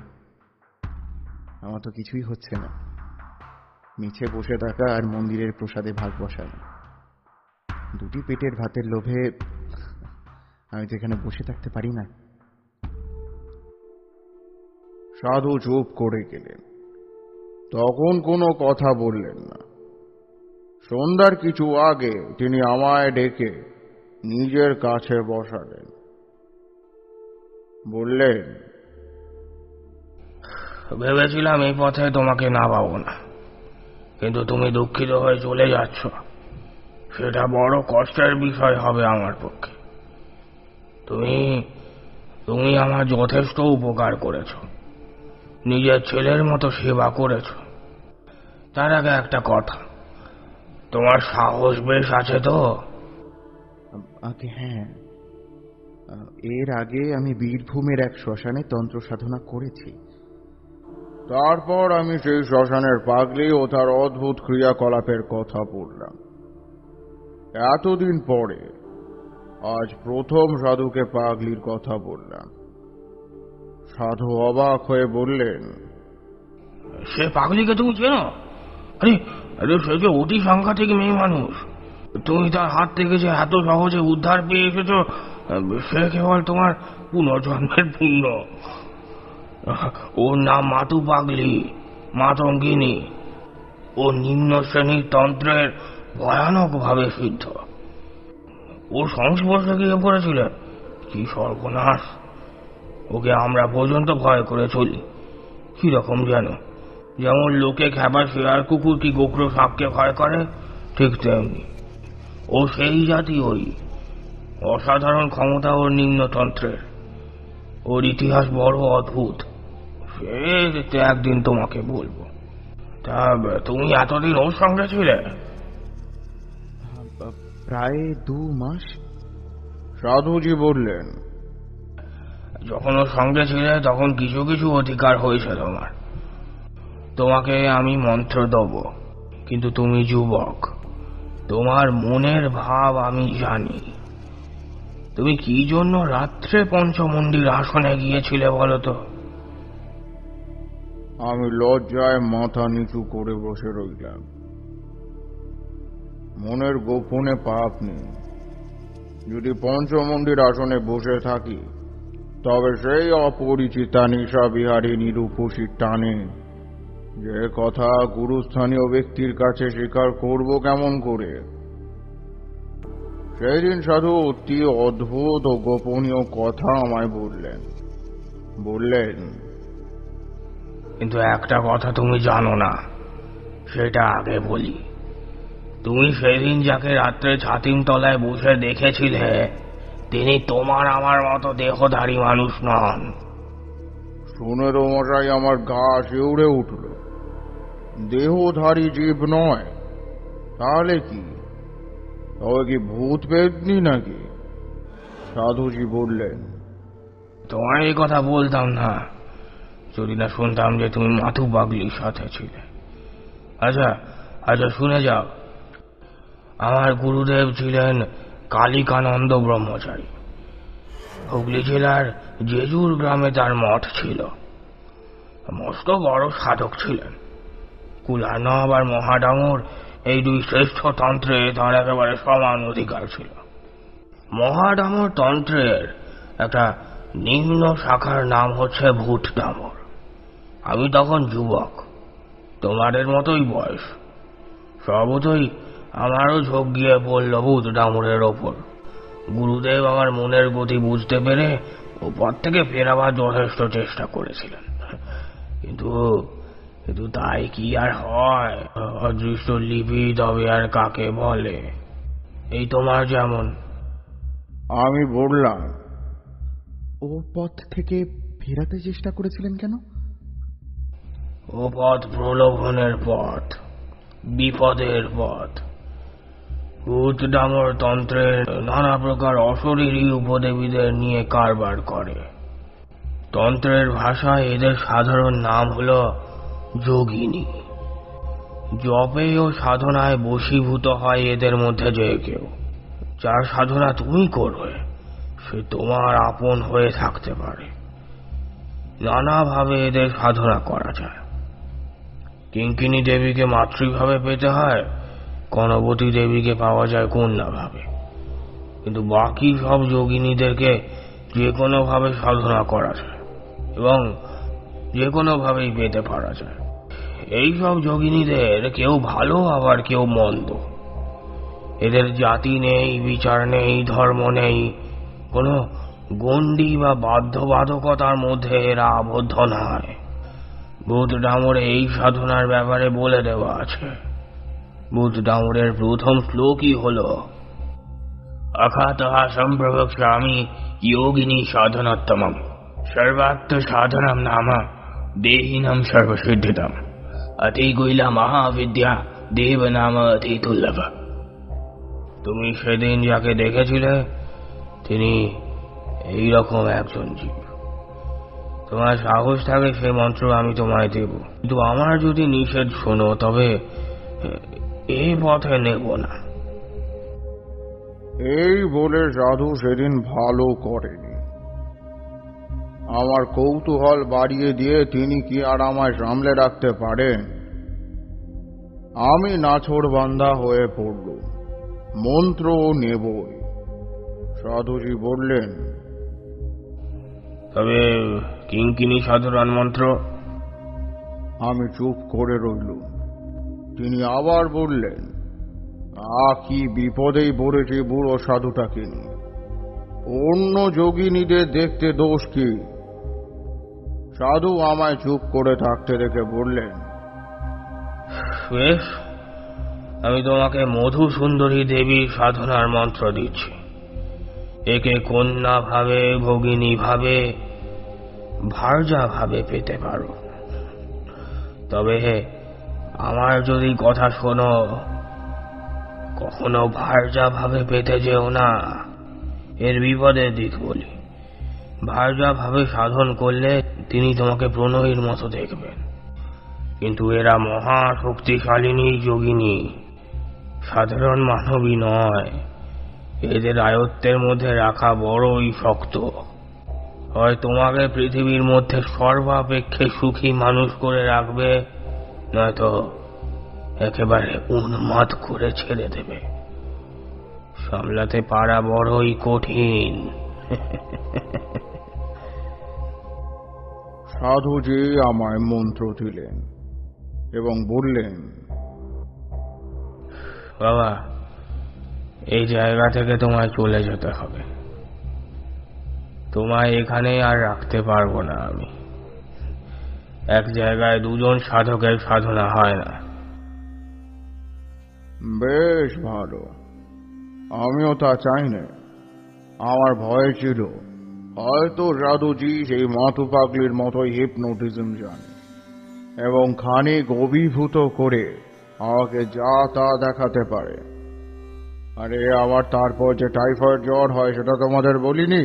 আমার তো কিছুই হচ্ছে না। নিচে বসে থাকা আর মন্দিরের প্রসাদে ভাগ বসানো, 2টি পেটের ভাতের লোভে আমি তো এখানে বসে থাকতে পারি না। সাধু চুপ করে গেলেন। তখন কোনো কথা বললেন না। সন্ধ্যার কিছু আগে তিনি আমায় ডেকে নিজের কাছে বসালেন। বললেন, ভেবেছিলাম এই পথে তোমাকে না পাবো না, কিন্তু তুমি দুঃখিত হয়ে চলে যাচ্ছ, সেটা বড় কষ্টের বিষয় হবে আমার পক্ষে। তুমি আমার যথেষ্ট উপকার করেছ, নিজের ছেলের মতো সেবা করেছ। তার আগে একটা কথা, তোমার সাহস বেশ আছে তো? আগে হ্যাঁ, এর আগে আমি বীরভূমের এক শ্মশানে তন্ত্র সাধনা করেছি। তারপর আমি সেই শ্মশানের পাগলি ও তার অদ্ভুত ক্রিয়াকলাপের কথা বললাম। এতদিন পরে আজ প্রথম সাধুকে পাগলির কথা বললাম। সাধু অবাক হয়ে বললেন, সে পাগলিকে তুমি চেনো? আরে আরে, সে যে অতি সাংঘাতিক মেয়ে মানুষ। তুমি তার হাত থেকে যে এত সহজে উদ্ধার পেয়ে এসেছো, সে কেবল তোমার পুনর্জন্মের পুণ্য। ওর নাম মাতু পাগলি, মাতঙ্গিনী। ও নিম্ন শ্রেণীর তন্ত্রের ভয়ানক ভাবে সিদ্ধ। ওর সংস্পর্শে গিয়ে পড়েছিল, কি সর্বনাশ! ওকে আমরা পর্যন্ত ভয় করে চলি। কিরকম যেন, যেমন লোকে খেপা শেয়ার কুকুর কি গোখরো সাপকে ভয় করে, ঠিক তেমনি ও সেই জাতি। ওই অসাধারণ ক্ষমতা ওর নিম্নতন্ত্রের। ওর ইতিহাস বড় অদ্ভুত, সে একদিন তোমাকে বলবো। তা তুমি এতদিন ওর সঙ্গে ছিলে? প্রায় 2 মাস। সাধুজি বললেন, যখন ওর সঙ্গে ছিলে তখন কিছু কিছু অধিকার হয়েছে তোমার। তোমাকে আমি মন্ত্র দেব, কিন্তু তুমি যুবক, তোমার মনের ভাব আমি জানি। তুমি কি জন্য রাত্রে পঞ্চমন্দির আসনে গিয়েছিলে বলো তো? আমি লজ্জায় মাথা নিচু করে বসে রইলাম। মনের গোপনে পাপ নেই। যদি পঞ্চমন্দির আসনে বসে থাকি, তবে সেই অপরিচিতা নিশা বিহারিণী রূপসীর টানে যে কথা গুরুস্থানীয় ব্যক্তির কাছে স্বীকার করব কেমন করে? সেই দিন সাধু অতি অদ্ভুত ও গোপনীয় কথা আমায় বললেন, কিন্তু একটা কথা তুমি জানো না, সেটা আগে বলি। তুমি সেদিন যাকে রাত্রে ছাতিম তলায় বসে দেখেছিলে, তিনি তোমার আমার মতো দেহধারী মানুষ নন। শুনে তো মশাই আমার গা শিউড়ে উঠল। দেহধারী জীব নয় তাহলে কি? তবে কি ভূত পেতনি নাকি? সাধুজি বললেন। তোমার এই কথা বলতাম না যদি না শুনতাম যে তুমি মাথু পাগলির সাথে ছিলে। আচ্ছা আচ্ছা, শুনে যাও। আমার গুরুদেব ছিলেন কালিকানন্দ ব্রহ্মচারী। হুগলি জেলার জেজুর গ্রামে তার মঠ ছিল। মস্ত বড় সাধক ছিলেন। কুলানব আর মহাডামর এই দুই শ্রেষ্ঠ তন্ত্রে তার একেবারে সমান অধিকার ছিল। মহাডামর তন্ত্রের একটা নিম্ন শাখার নাম হচ্ছে ভূত ডামর। আমি তখন যুবক, তোমাদের মতোই বয়স। সর্বতই আমারও ঝোঁক গিয়ে পড়ল ভূত ডামরের ওপর। গুরুদেব আমার মনের গতি বুঝতে পেরে ওপর থেকে ফেরাবার যথেষ্ট চেষ্টা করেছিলেন, কিন্তু কিন্তু তাই কি আর হয়? অদৃষ্ট লিপি তবে আর কাকে বলে? এই তোমার যেমন। আমি বললাম, ও পথ থেকে ফেরাতে চেষ্টা করেছিলেন কেন? ও পথ প্রলোভনের পথ, বিপদের পথ। ভূত ডামর তন্ত্রের নানা প্রকার অশরীরী উপদেবীদের নিয়ে কারবার করে। তন্ত্রের ভাষায় এদের সাধারণ নাম হল যোগিনী। জপে ও সাধনায় বশীভূত হয় এদের মধ্যে যে কেউ। যার সাধনা তুমি করবে সে তোমার আপন হয়ে থাকতে পারে। নানাভাবে এদের সাধনা করা যায়। কিঙ্কিনী দেবীকে মাতৃভাবে পেতে হয়, কনবতী দেবীকে পাওয়া যায় কন্যাভাবে। কিন্তু বাকি সব যোগিনীদেরকে যে কোনোভাবে সাধনা করা যায় এবং যে কোনোভাবেই পেতে পারা যায়। এই সব যোগিনীদের কেউ ভালো আবার কেউ মন্দ। এদের জাতি নেই, বিচার নেই, ধর্ম নেই, কোনো গণ্ডি বা বাধ্যবাধকতার মধ্যে এরা আবদ্ধ নয়। ভূত ডামরে এই সাধনার ব্যাপারে বলে দেওয়া আছে। ভূত ডামরের প্রথম শ্লোকই হল অখাতঃ সম্প্রবক্ষ্যামি যোগিনী সাধনোত্তমম সর্বাত্ম সাধনম নাম দেহিনম সর্বসিদ্ধিতম অতি গৈলা মহাবিদ্যা দেব নাম অতি দুর্লভ। তুমি সেদিন যাকে দেখেছিলে তিনি এইরকম একজন জীব। তোমার সাহস থাকে সে মন্ত্র আমি তোমায় দেব, কিন্তু আমার যদি নিষেধ শোনো তবে এই পথে নেব না। এই বলে সাধু সেদিন ভালো করেনি। আমার কৌতূহল বাড়িয়ে দিয়ে তিনি কি আর আমায় সামলে রাখতে পারেন? আমি নাছোড়বান্দা হয়ে পড়ল। মন্ত্র নেবই। সাধুজি বললেন, তবে কিঙ্কিনী সাধারণ মন্ত্র? আমি চুপ করে রইল। তিনি আবার বললেন, কি বিপদেই পড়েছে বুড়ো সাধুটাকে নিয়ে। অন্য যোগিনীদের দেখতে দোষ কি? সাধু আমায় চুপ করে থাকতে দেখে বললেন, বেশ, আমি তোমাকে মধু সুন্দরী দেবীর সাধনার মন্ত্র দিচ্ছি। একে কন্যা ভাবে, ভগিনী ভাবে, ভার্যা ভাবে পেতে পারো। তবে আমার যদি কথা শোনো, কখনো ভার্যা ভাবে পেতে যেও না। এর বিপদের দিক বলি। ভার্যা ভাবে সাধন করলে তিনি তোমাকে প্রণয়ীর মতো দেখবেন, কিন্তু এরা মহা শক্তিশালিনী যোগিনী, সাধারণ মানবী নয়। এদের আয়ত্তের মধ্যে রাখা বড়ই শক্ত। হয় তোমাকে পৃথিবীর মধ্যে সর্বাপেক্ষে সুখী মানুষ করে রাখবে, নয়তো একেবারে উন্মাদ করে ছেড়ে দেবে। সামলাতে পারা বড়ই কঠিন। সাধুজি আমায় মন্ত্র দিলেন এবং বললেন, বাবা, এই জায়গা থেকে তোমায় চলে যেতে হবে। তোমায় এখানে আর রাখতে পারবো না আমি। এক জায়গায় দুজন সাধকের সাধনা হয় না। বেশ ভালো, আমিও তা চাই না। আমার ভয় ছিল হয়তো সাধুজি সেই মাতু পাগলির মতোই হিপনোটিজম জানে এবং খানিক অভিভূত করে আমাকে যা তা দেখাতে পারে। আরে আবার তারপর যে টাইফয়েড জ্বর হয় সেটা তোমাদের বলিনি।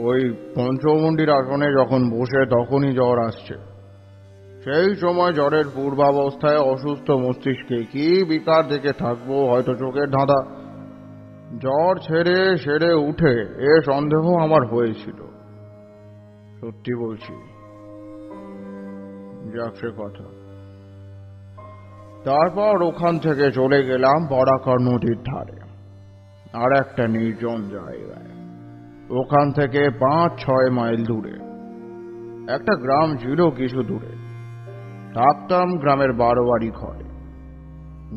ওই পঞ্চমুণ্ডির আসনে যখন বসে তখনই জ্বর আসছে। সেই সময় জ্বরের পূর্বাবস্থায় অসুস্থ মস্তিষ্কে কি বিকার দেখে থাকবো, হয়তো চোখের ধাঁধা। জ্বর ছেড়ে সেরে উঠে এ সন্দেহ আমার হয়েছিল, সত্যি বলছি। যাক সে কথা। তারপর ওখান থেকে চলে গেলাম বরাকর নদীর ধারে, আর একটা নির্জন জায়গায়। ওখান থেকে 5-6 মাইল দূরে একটা গ্রাম ছিল কিছু দূরে। থাকতাম গ্রামের 12 বাড়ি ঘরে।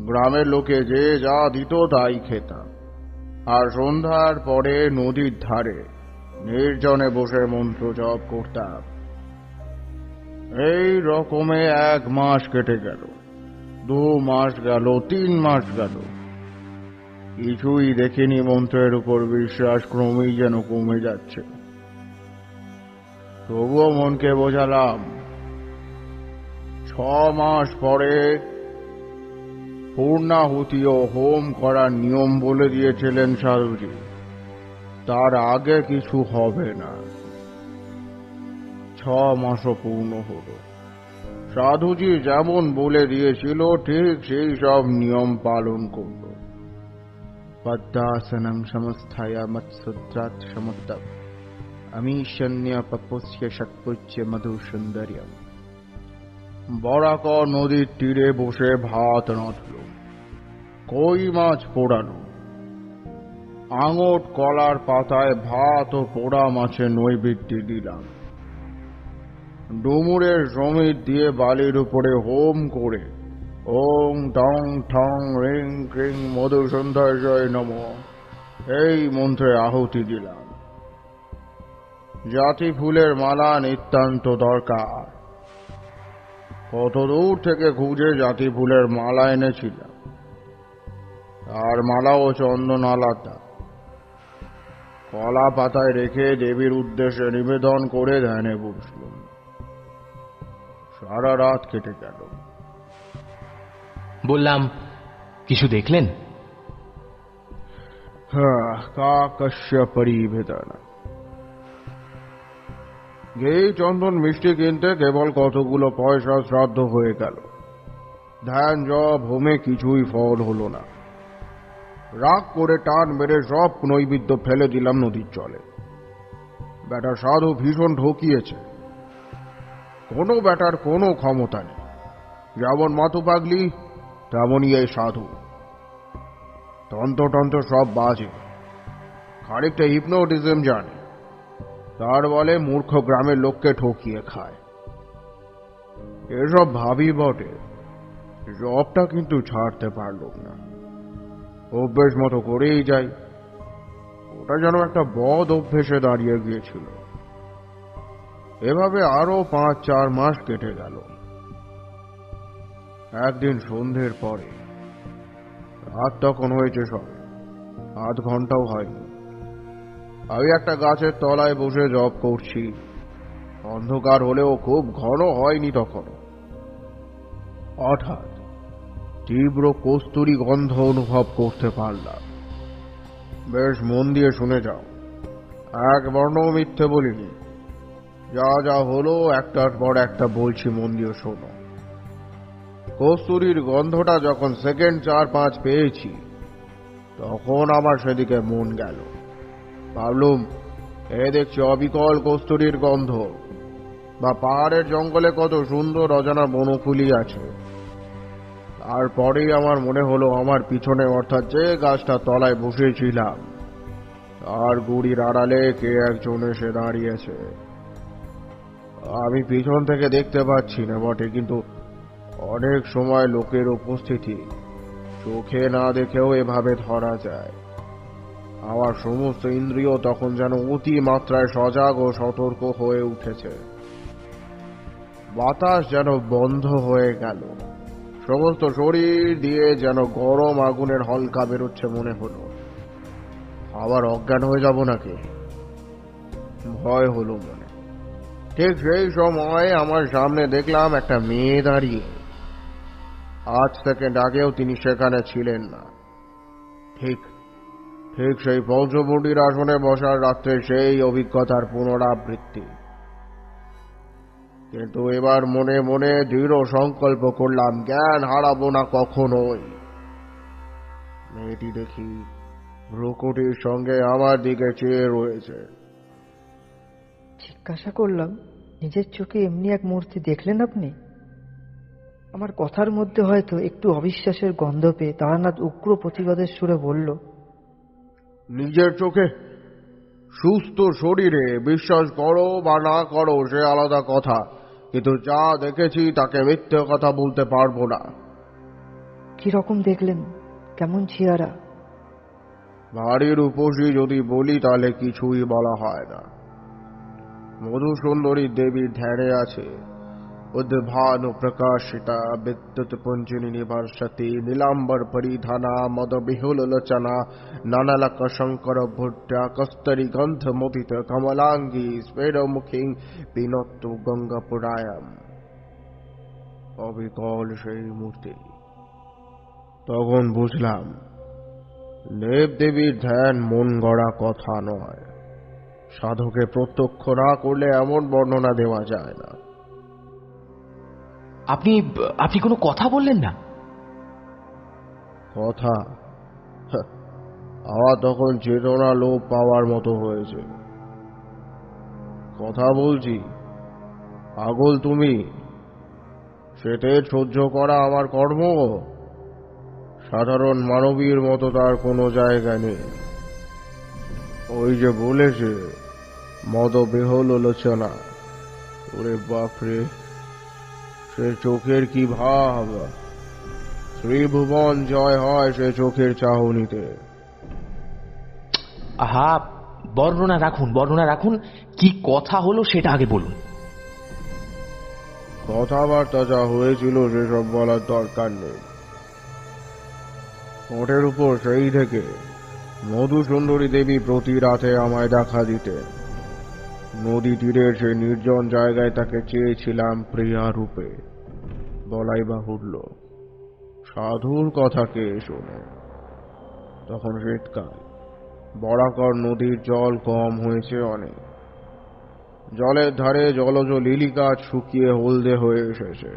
গ্রামের লোকে যে যা দিত তাই খেতাম, আর সন্ধ্যার পরে নদীর ধারে নির্জনে বসে মন্ত্র জপ করতাম। এই রকমে 1 মাস কেটে গেল, 2 মাস গেল, 3 মাস গেল। কিছুই দেখিনি। মন্ত্রের উপর বিশ্বাস ক্রমেই যেন কমে যাচ্ছে। তবুও মনকে বোঝালাম 6 মাস পরে পূর্ণাহুতি ও হোম করার নিয়ম বলে দিয়েছিলেন সাধুজি। তার আগে কিছু হবে না। 6 মাসও পূর্ণ হল। সাধুজি যেমন বলে দিয়েছিল ঠিক সেই সব নিয়ম পালন করল। পদ্মাসনং সমস্থায়া মৎসুদ্রাত সমুদ্রম অমীশন্য পপুষ্য ষটপুজ্য মধু সুন্দর্যম। বরাকর নদীর তীরে বসে ভাত রাঁধল, কই মাছ পোড়ানো, আঙট কলার পাতায় ভাত ও পোড়া মাছের নৈবেদ্য দিলাম। ডুমুরের সমিত দিয়ে বালির উপরে হোম করে ওং টং ঠং রিং ক্রিং মধু সন্ধ্যায় নমঃ এই মন্ত্রে আহুতি দিলাম। জাতি ফুলের মালা নিতান্ত দরকার। কত দূর থেকে খুঁজে জাতি ফুলের মালা এনেছিলাম, আর মালাও চন্দন আলাদা। কলা পাতায় রেখে দেবীর উদ্দেশ্যে নিবেদন করে ধ্যানে বসলাম। সারা রাত কেটে গেল। বললাম, কিছু দেখলেন? হ্যাঁ, কাকস্য পরিভেদন। ঘি চন্দন মিষ্টি কিনতে কেবল কতগুলো পয়সা শ্রাদ্ধ হয়ে গেল। ধ্যান জপ হোমে কিছুই ফল হলো না। রাগ করে টান মেরে সব নৈবেদ্য ফেলে দিলাম নদীর জলে। বেটা সাধু ভীষণ ঠকিয়েছে। কোনো বেটার কোনো ক্ষমতা নেই। যেমন মাতু পাগলি তেমনই এই সাধু। তন্ত্র সব বাজে, খানিকটা হিপনোটিজম জানে, তার বলে মূর্খ গ্রামের লোককে ঠকিয়ে খায়। এসব ভাবি বটে, জবটা কিন্তু ছাড়তে পারলাম না। অভ্যেস মতো করেই যাই। ওটা যেন একটা বদ অভ্যেসে দাঁড়িয়ে গিয়েছিল। এভাবে আরো 5-4 মাস কেটে গেল। একদিন সন্ধ্যের পরে, রাত তখন হয়েছে সব 8 ঘন্টাও হয়নি, আমি একটা গাছের তলায় বসে জপ করছি। অন্ধকার হলেও খুব ঘন হয়নি তখন। হঠাৎ তীব্র কস্তুরী গন্ধ অনুভব করতে পারলাম। বেশ মন দিয়ে শুনে যাও, এক বর্ণও মিথ্যে বলিনি। যা যা হলো একটার পর একটা বলছি, মন দিয়ে শোনো। কস্তুরীর গন্ধটা যখন সেকেন্ড 4-5 পেয়েছি, তখন আমার সেদিকে মন গেল। ভাবলুম, এ দেখছি অবিকল কস্তুরীর গন্ধ। বা পাহাড়ের জঙ্গলে কত সুন্দর অজানা বনফুলি আছে। তারপরেই আমার মনে হলো আমার পিছনে, অর্থাৎ যে গাছটা তলায় বসেছিলাম, তার গুড়ির আড়ালে কে একজন এসে দাঁড়িয়েছে। আমি পিছন থেকে দেখতে পাচ্ছি না বটে, কিন্তু অনেক সময় লোকের উপস্থিতি চোখে না দেখেও এভাবে ধরা যায়। আমার সমস্ত ইন্দ্রিয় তখন যেন অতি মাত্রায় সজাগ ও সতর্ক হয়ে উঠেছে। বাতাস যেন বন্ধ হয়ে গেল, সমস্ত শরীর দিয়ে যেন গরম আগুনের হলকা বেরোচ্ছে মনে হলো। আবার অজ্ঞান হয়ে যাব নাকি, ভয় হলো মনে। ঠিক সেই সময় আমার সামনে দেখলাম একটা মেয়ে দাঁড়িয়ে। 8 সেকেন্ড আগেও তিনি সেখানে ছিলেন না। ঠিক ঠিক সেই পঞ্চবটির আসনে বসার রাত্রে সেই অভিজ্ঞতার পুনরাবৃত্তি। কিন্তু এবার মনে মনে দৃঢ় সংকল্প করলাম, জ্ঞান হারাবো না কখনোই। মেয়েটি দেখি ভ্রুকুটির সঙ্গে আমার দিকে চেয়ে রয়েছে। জিজ্ঞাসা করলাম, নিজের চোখে এমনি এক মূর্তি দেখলেন আপনি? আমার কথার মধ্যে হয়তো একটু অবিশ্বাসের গন্ধ পেয়ে তারানাথ উগ্র প্রতিবাদের সুরে বলল, নিজের চোখে? সুস্থ শরীরে বিশ্বাস করো বা না করো সে আলাদা কথা, কিন্তু যা দেখেছি তাকে মিথ্যে কথা বলতে পারবো না। কি রকম দেখলেন? কেমন চেহারা? বাড়ির উপসী যদি বলি তাহলে কিছুই বলা হয় না। মধুসুন্দরী দেবীর ধ্যানে আছে। উদ্ভানু প্রকাশিতা বিদ্যুৎ পুঞ্জিনী নিবর্ষতি নীলাম্বর পরিধানা মদ বিহুল লোচনা নানালক শঙ্কর ভুট্টা কস্তরি গন্ধ মোদিত কমলাঙ্গী স্ফেরমুখী বিনত্ত গঙ্গাপুরায়াম। অবিকল সেই মূর্তি। তখন বুঝলাম দেবদেবীর ধ্যান মন গড়া কথা নয়। সাধকে প্রত্যক্ষ না করলে এমন বর্ণনা দেওয়া যায় না। আপনি কোনো কথা বললেন না? কথা? আমার তখন চেতনা লোপ পাওয়ার মতো হয়েছে। কথা বলছি, পাগল তুমি? সেতে সহ্য করা আমার কর্ম। সাধারণ মানবীর মতো তার কোনো জায়গা নেই। ওই যে বলেছে মদ বেহল লোচনা, ওরে বাপরে, সে চোখের কি ভাব! শ্রীভুবন জয় হয় সে চোখের চাহনিতে। আহা, বর্ণনা রাখুন। কি কথা হলো সেটা আগে বলুন। কথাবার্তা যা হয়েছিল সেসব বলার দরকার নেই। ওটের উপর সেই থেকে মধুসুন্দরী দেবী প্রতি রাতে আমায় দেখা দিতেন। নদী তীরের সেই নির্জন জায়গায় তাকে চেয়েছিলাম প্রিয়া রূপে। বলাই বাহুল্য, সাধুর কথা কে শোনে? তখন শীতকাল, বরাকর নদীর জল কম হয়েছে অনেক। জলের ধারে জলজ লিলি গাছ শুকিয়ে হলদে হয়ে এসেছে।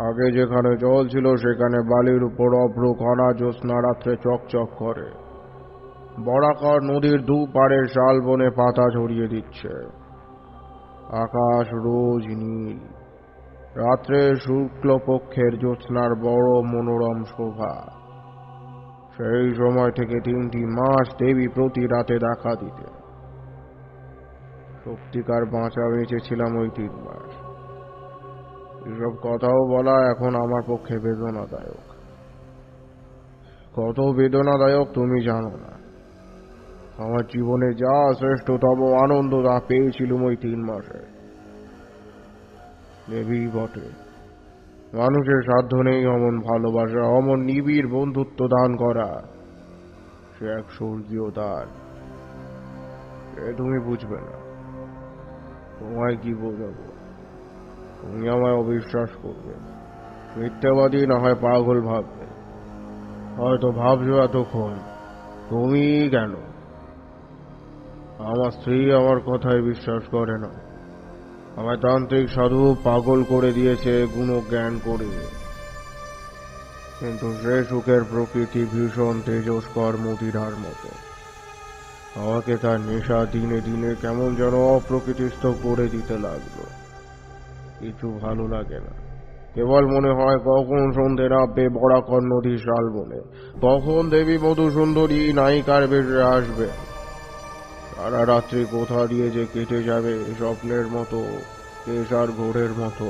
আগে যেখানে জল ছিল সেখানে বালির উপর অভ্র কণা জ্যোৎস্না রাত্রে চকচক করে। বরাকর নদীর দুপাড়ের শালবনে পাতা ঝরিয়ে দিচ্ছে। আকাশ রোজ নীল। রাত্রে শুক্লপক্ষের জ্যোৎস্নার বড় মনোরম শোভা। সেই সময় থেকে 3টি মাস দেবী প্রতি রাতে দেখা দিতে। সত্যিকার বাঁচা বেঁচেছিলাম ওই 3 মাস। এসব কথাও বলা এখন আমার পক্ষে বেদনাদায়ক। কত বেদনাদায়ক তুমি জানো না। আমার জীবনে যা শ্রেষ্ঠতম আনন্দ তা পেয়েছিলাম ওই 3 মাসে। দেবী বটে, মানুষের সাধ্য নেই অমন ভালোবাসা, অমন নিবিড় বন্ধুত্ব দান করা। সে এক স্বর্গীয় দান। সে তুমি বুঝবে না। তোমায় কি বোঝাবো? তুমি আমায় অবিশ্বাস করবে, মিথ্যাবাদী না হয় পাগল ভাববে। হয়তো ভাবছো এতক্ষণ তুমি কেন। আমার স্ত্রী আমার কথায় বিশ্বাস করে না। আমায় তান্ত্রিক সাধু পাগল করে দিয়েছে গুণজ্ঞান করে। কিন্তু সে সুখের প্রকৃতি ভীষণ তেজস্কর মদিরার মতো। আমাকে তার নেশা দিনে দিনে কেমন যেন অপ্রকৃতিস্থ করে দিতে লাগলো। কিছু ভালো লাগে না। কেবল মনে হয় কখন সন্ধে নামবে বরাকর নদীর শালবনে, কখন দেবী মধুসুন্দরী নায়িকার বেশে আসবে। সারা রাত্রি কোথা দিয়ে যে কেটে যাবে স্বপ্নের মতো, পেশার ঘোরের মতো।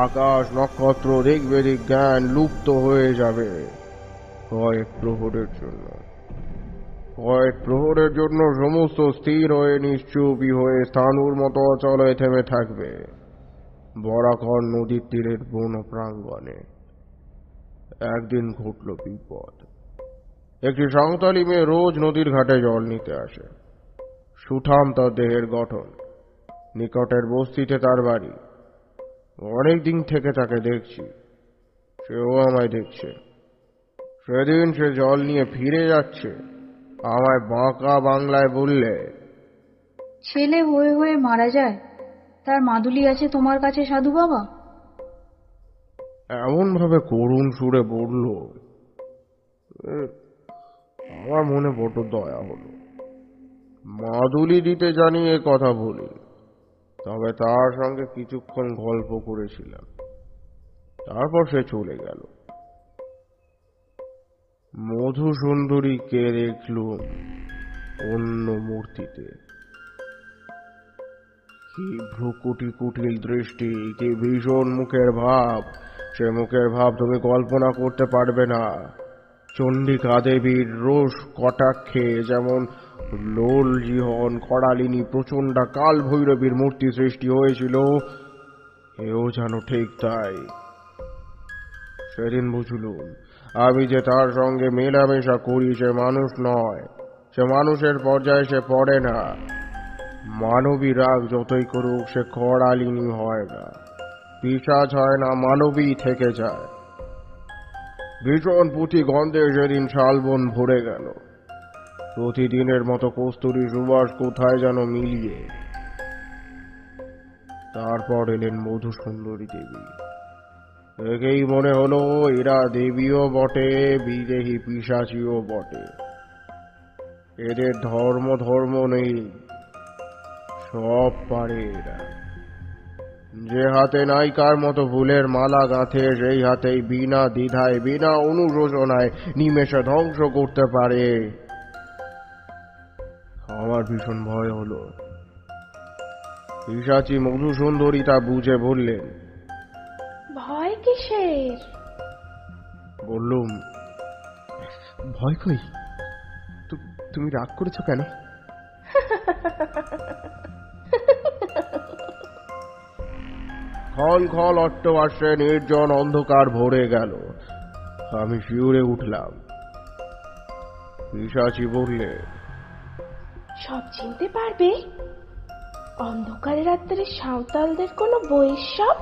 আকাশ নক্ষত্র দিগ্বেদিক জ্ঞান লুপ্ত হয়ে যাবে কয়েক প্রহরের জন্য। কয়েক প্রহরের জন্য সমস্ত স্থির হয়ে নিশ্চুপই হয়ে স্থাণুর মতো অচল হয়ে থেমে থাকবে। বরাকর নদীর তীরের বন প্রাঙ্গণে। একদিন ঘটল বিপদ। একটি সাঁওতালি মেয়ে রোজ নদীর ঘাটে জল নিতে আসে। সুঠাম তার দেহের গঠন, নিকটের বস্তিতে তার বাড়ি। অনেকদিন থেকে তাকে দেখছি, সেও আমায় দেখছে। সেদিন সে জল নিয়ে ফিরে যাচ্ছে, আমায় বাঁকা বাংলায় বললে, ছেলে হয়ে হয়ে মারা যায়, তার মাদুলি আছে তোমার কাছে সাধু বাবা? এমন ভাবে করুণ সুরে বলল, আমার মনে বড় দয়া হলো। মাদুলি দিতে জানি এ কথা বলি, তবে তার সঙ্গে কিছুক্ষণ গল্প করেছিলাম, তারপর সে চলে গেল। মধুসুন্দরীকে দেখলুম অন্য মূর্তিতে। কি ভ্রুকুটি কুটিল দৃষ্টি, কি ভীষণ মুখের ভাব! সে মুখের ভাব তুমি কল্পনা করতে পারবে না। চণ্ডিকা দেবীর রোষ কটাক্ষে যেমন লোল জীবন করালিনী প্রচণ্ডা কাল ভৈরবীর মূর্তি সৃষ্টি হয়েছিল, এও যেন ঠিক তাই। সেদিন বুঝলুম আমি যে তার সঙ্গে মেলামেশা করি সে মানুষ নয়, সে মানুষের পর্যায়ে সে পড়ে না। মানবী রাগ যতই করুক সে করালিনী হয় না, পিশাচ হয় না, মানবী থেকে যায়। ভীষণ পুঁথি গন্ধে সেদিন শালবন ভরে গেল। প্রতিদিনের মতো কস্তুরী সুবাস কোথায় যেন মিলিয়ে। তারপর এলেন মধুসুন্দরী দেবী। একেই মনে হলো এরা দেবীও বটে, বিদেহী পিশাচিও বটে। এদের ধর্ম নেই, সব পারে এরা। যে হাতে নায়িকার মতো ফুলের মালা গাঁথে, সেই হাতেই বিনা দ্বিধায় বিনা অনুশোচনায় নিমেষে ধ্বংস করতে পারে। আমার ভীষণ ভয় হলো। পিশাচি মধুসুন্দরী তা বুঝে বললেন, ভয় কিসের? বললুম, ভয় কই? তুমি রাগ করেছো কেন? খল খল অট্টবাসে নির্জন অন্ধকার ভরে গেল। আমি শিউরে উঠলাম। পিশাচি বললে, সব চিনতে পারবে? অন্ধকারে রাত্রে সাঁওতালদের কোনো বৈষ্ণব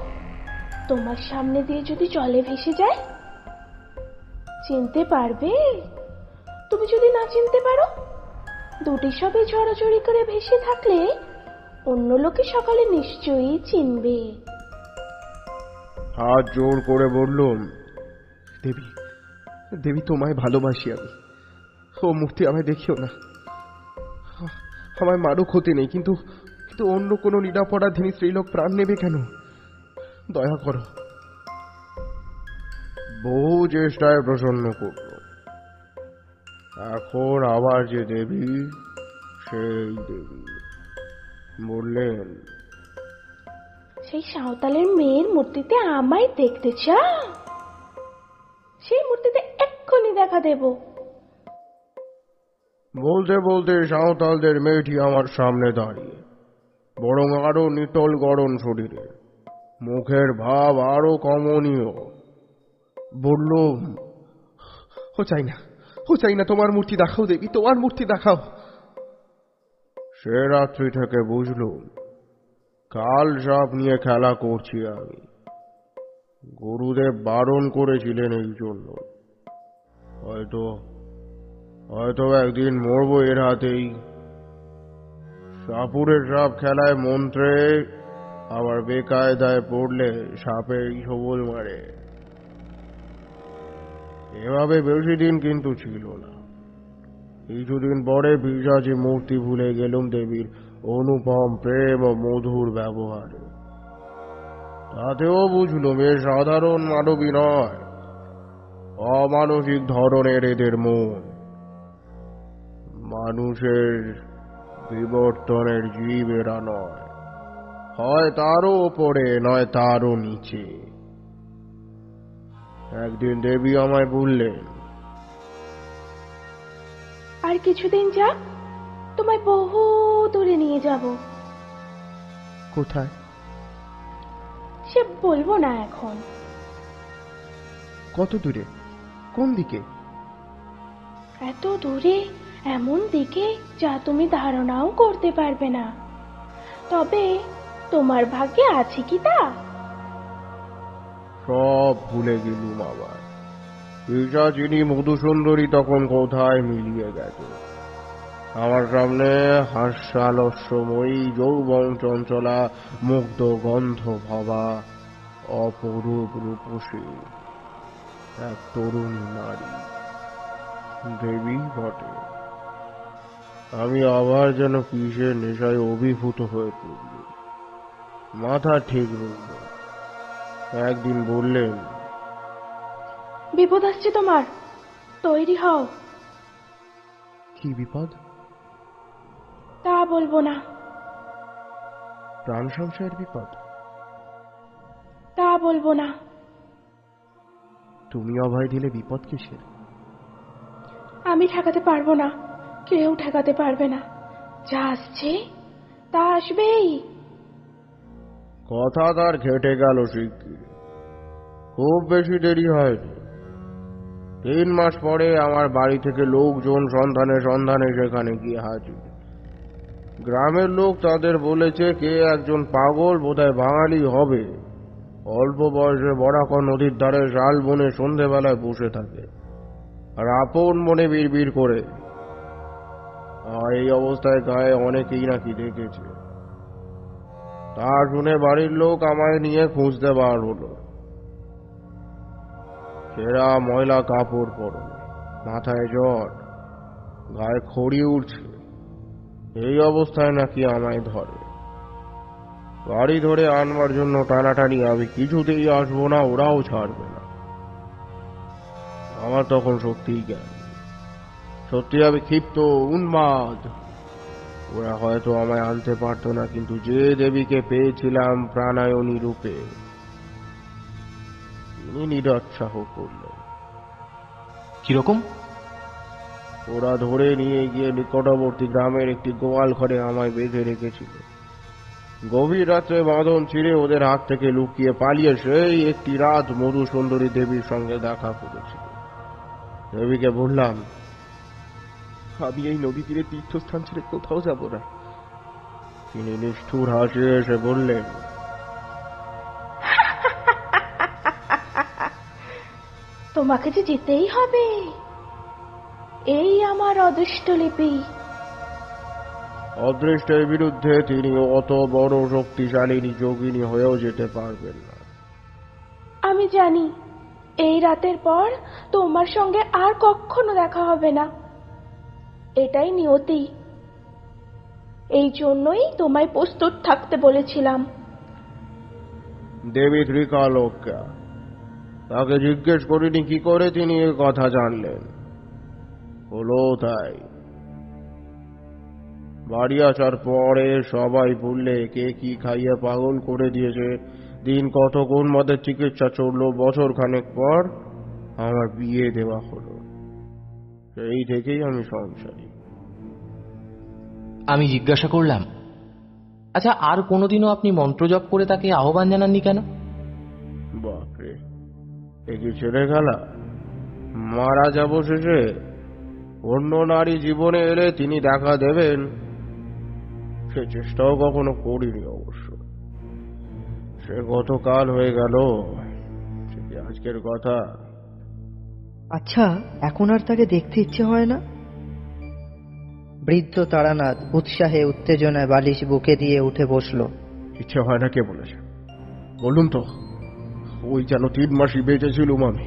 তোমার সামনে দিয়ে যদি জলে ভেসে যায়, চিনতে পারবে? তুমি যদি না চিনতে পারো, দুটি সবে ঝড়াঝড়ি করে ভেসে থাকলে অন্য লোকে সকালে নিশ্চয়ই চিনবে। হাত জোর করে বললুম, দেবী, দেবী তোমায় ভালোবাসি আমি। ও মূর্তি আমায় দেখিও না, আমায় মারো ক্ষতি নেই, কিন্তু কিন্তু অন্য কোনো নিরাপরাধিনী স্ত্রীলোক প্রাণ নেবে কেন? দয়া করো। বহু চেষ্টায় প্রসন্ন করল। এখন আবার যে দেবী, সেই দেবী বললেন, সেই সাঁওতালের মেয়ের মূর্তিতে আমায় দেখতে চাও? সেই মূর্তিতে এক্ষুনি দেখা দেব। বলতে বলতে সাঁওতালদের মেয়েটি আমার সামনে দাঁড়িয়ে, বরং আরো নিটল গড়ন শরীরে, মুখের ভাব আরো কমনীয়। বলল, ও চাই না, ও চাই না, তোমার মূর্তি দেখাও দেবী, তোমার মূর্তি দেখাও। সে রাত্রি থেকে বুঝলুম কাল সাপ নিয়ে খেলা করছি আমি। গুরুদেব বারণ করেছিলেন এই জন্য। হয়তো একদিন মরবো এর হাতেই। সাপুরের সাপ খেলায় মন্ত্রে, আবার বেকায়দায় পড়লে সাপের সবল মারে। এভাবে বেশি দিন কিন্তু ছিল না। কিছুদিন পরে পিশাচি মূর্তি ভুলে গেলুম দেবীর অনুপম প্রেম ও মধুর ব্যবহারে। তাতেও বুঝলুম এ সাধারণ মানবী নয়, অমানসিক ধরনের এদের মন। মানুষের বিবর্তনের জীব এরা নয়, হয় তারও ওপরে নয় তারও নিচে। একদিন দেবী আমায় বললেন, আর কিছুদিন যাক, তোমায় বহু দূরে নিয়ে যাব। কোথায়? সে বলবো না এখন। কত দূরে? কোন দিকে? এত দূরে, এমন দিকে যা তুমি ধারণাও করতে পারবে না। তবে তোমার ভাগ্যে আছে কি তা? সব ভুলে গেলুম আবার। পিশাচিনী মধুসুন্দরী তখন কোথায় মিলিয়ে গেছে। আমার সামনে হাস্যালস্যময়ী যৌবন চঞ্চলা মুগ্ধ গন্ধ ভবা অপরূপ রূপসী এক তরুণী নারী, দেবী বটে। আমি আবার যেন কিসের নেশায় অভিভূত হয়ে পড়ল। মাথা ঠিক রইল। একদিন বললেন, বিপদ আসছে তোমার, তৈরি হও। কি বিপদ? তা বলবো না। প্রাণ সংশয়ের বিপদ? তা বলবো না। তুমি অভয় দিলে বিপদ কিসের? আমি ঠেকাতে পারবো না, কেউ ঠেকাতে পারবে না। যা আসছে তা আসবেই। কথা তার ঘেটে গেল শিগগির। খুব বেশি দেরি হয়নি। 3 মাস পরে আমার বাড়ি থেকে লোকজন সন্ধানে সন্ধানে সেখানে গিয়ে হাজির। গ্রামের লোক তাদের বলেছে কে একজন পাগল, বোধহয় বাঙালি হবে, অল্প বয়সে বরাকর নদীর ধারে শাল বনে সন্ধেবেলায় বসে থাকে আর আপন মনে বিড়বিড় করে। এই অবস্থায় গায়ে অনেকেই নাকি দেখেছে। তা শুনে বাড়ির লোক আমায় নিয়ে খুঁজতে বার হলো। ছেঁড়া ময়লা কাপড় পরো, মাথায় জ্বর, গায়ে খড়ি উঠছে। এই অবস্থায় নাকি আমায় ধরে। গাড়ি ধরে আনবার জন্য টানাটানি। আমি কিছুতেই আসবো না, ওরাও ছাড়বে না। আমার তখন সত্যিই জ্ঞান। সত্যি আমি ক্ষিপ্ত, উন্মাদ। ওরা হয়তো আমায় আনতে পারতো না, কিন্তু যে দেবীকে পেয়েছিলাম প্রাণায়নী রূপে, তিনি নিরুৎসাহ করলেন। কিরকম? ওরা ধরে নিয়ে গিয়ে নিকটবর্তী গ্রামের একটি গোয়াল ঘরে আমায় বেঁধে রেখেছিল। গভীর রাত্রে বাঁধন ছিঁড়ে ওদের হাত থেকে লুকিয়ে পালিয়ে সেই একটি রাত মধুসুন্দরী দেবীর সঙ্গে দেখা করেছিল। দেবীকে বললাম, আমি এই নদী তীরে তীর্থস্থান ছেড়ে কোথাও যাব না। তিনি নিষ্ঠুর হাসি এসে বললেন, তোমাকে যে যেতেই হবে। এই আমার অদৃষ্ট লিপি। অদৃষ্টের বিরুদ্ধে তিনি অত বড় শক্তিশালী যোগিনী হয়েও যেতে পারবেন না। আমি জানি এই রাতের পর তোমার সঙ্গে আর কখনো দেখা হবে না। এটাই নিয়তি। এই জন্যই তোমায় প্রস্তুত থাকতে বলেছিলাম। দেবী ত্রিকালজ্ঞা। তাকে জিজ্ঞেস করিনি কি করে তিনি এ কথা জানলেন। হলো তাই। বাড়ি আসার পরে সবাই বললে কে কি খাইয়ে পাগল করে দিয়েছে। দিন কত কোন মদের চিকিৎসা চললো। বছর খানেক পর আমার বিয়ে দেওয়া হলো। সেই থেকেই আমি সংসারী। আমি জিজ্ঞাসা করলাম, আচ্ছা আর কোনোদিনও আপনি মন্ত্রজপ করে তাকে আহ্বান জানাননি কেন? বাপরে, এ কি ছেড়ে গেলা? মারা যাব শেষে অন্য নারী জীবনে এলে তিনি দেখা দেবেন, সে চেষ্টাও কখনো করিনি অবশ্য। সে গতকাল হয়ে গেল, সে কি আজকের কথা? আচ্ছা, এখন আর তাকে দেখতে ইচ্ছে হয় না? বৃদ্ধ তারানাথ উৎসাহে উত্তেজনায় বালিশ বুকে দিয়ে উঠে বসল। ইচ্ছে হয় না কে বলেছে? বলুন তো। ওই যেন 3 মাসই বেঁচেছিলুম আমি।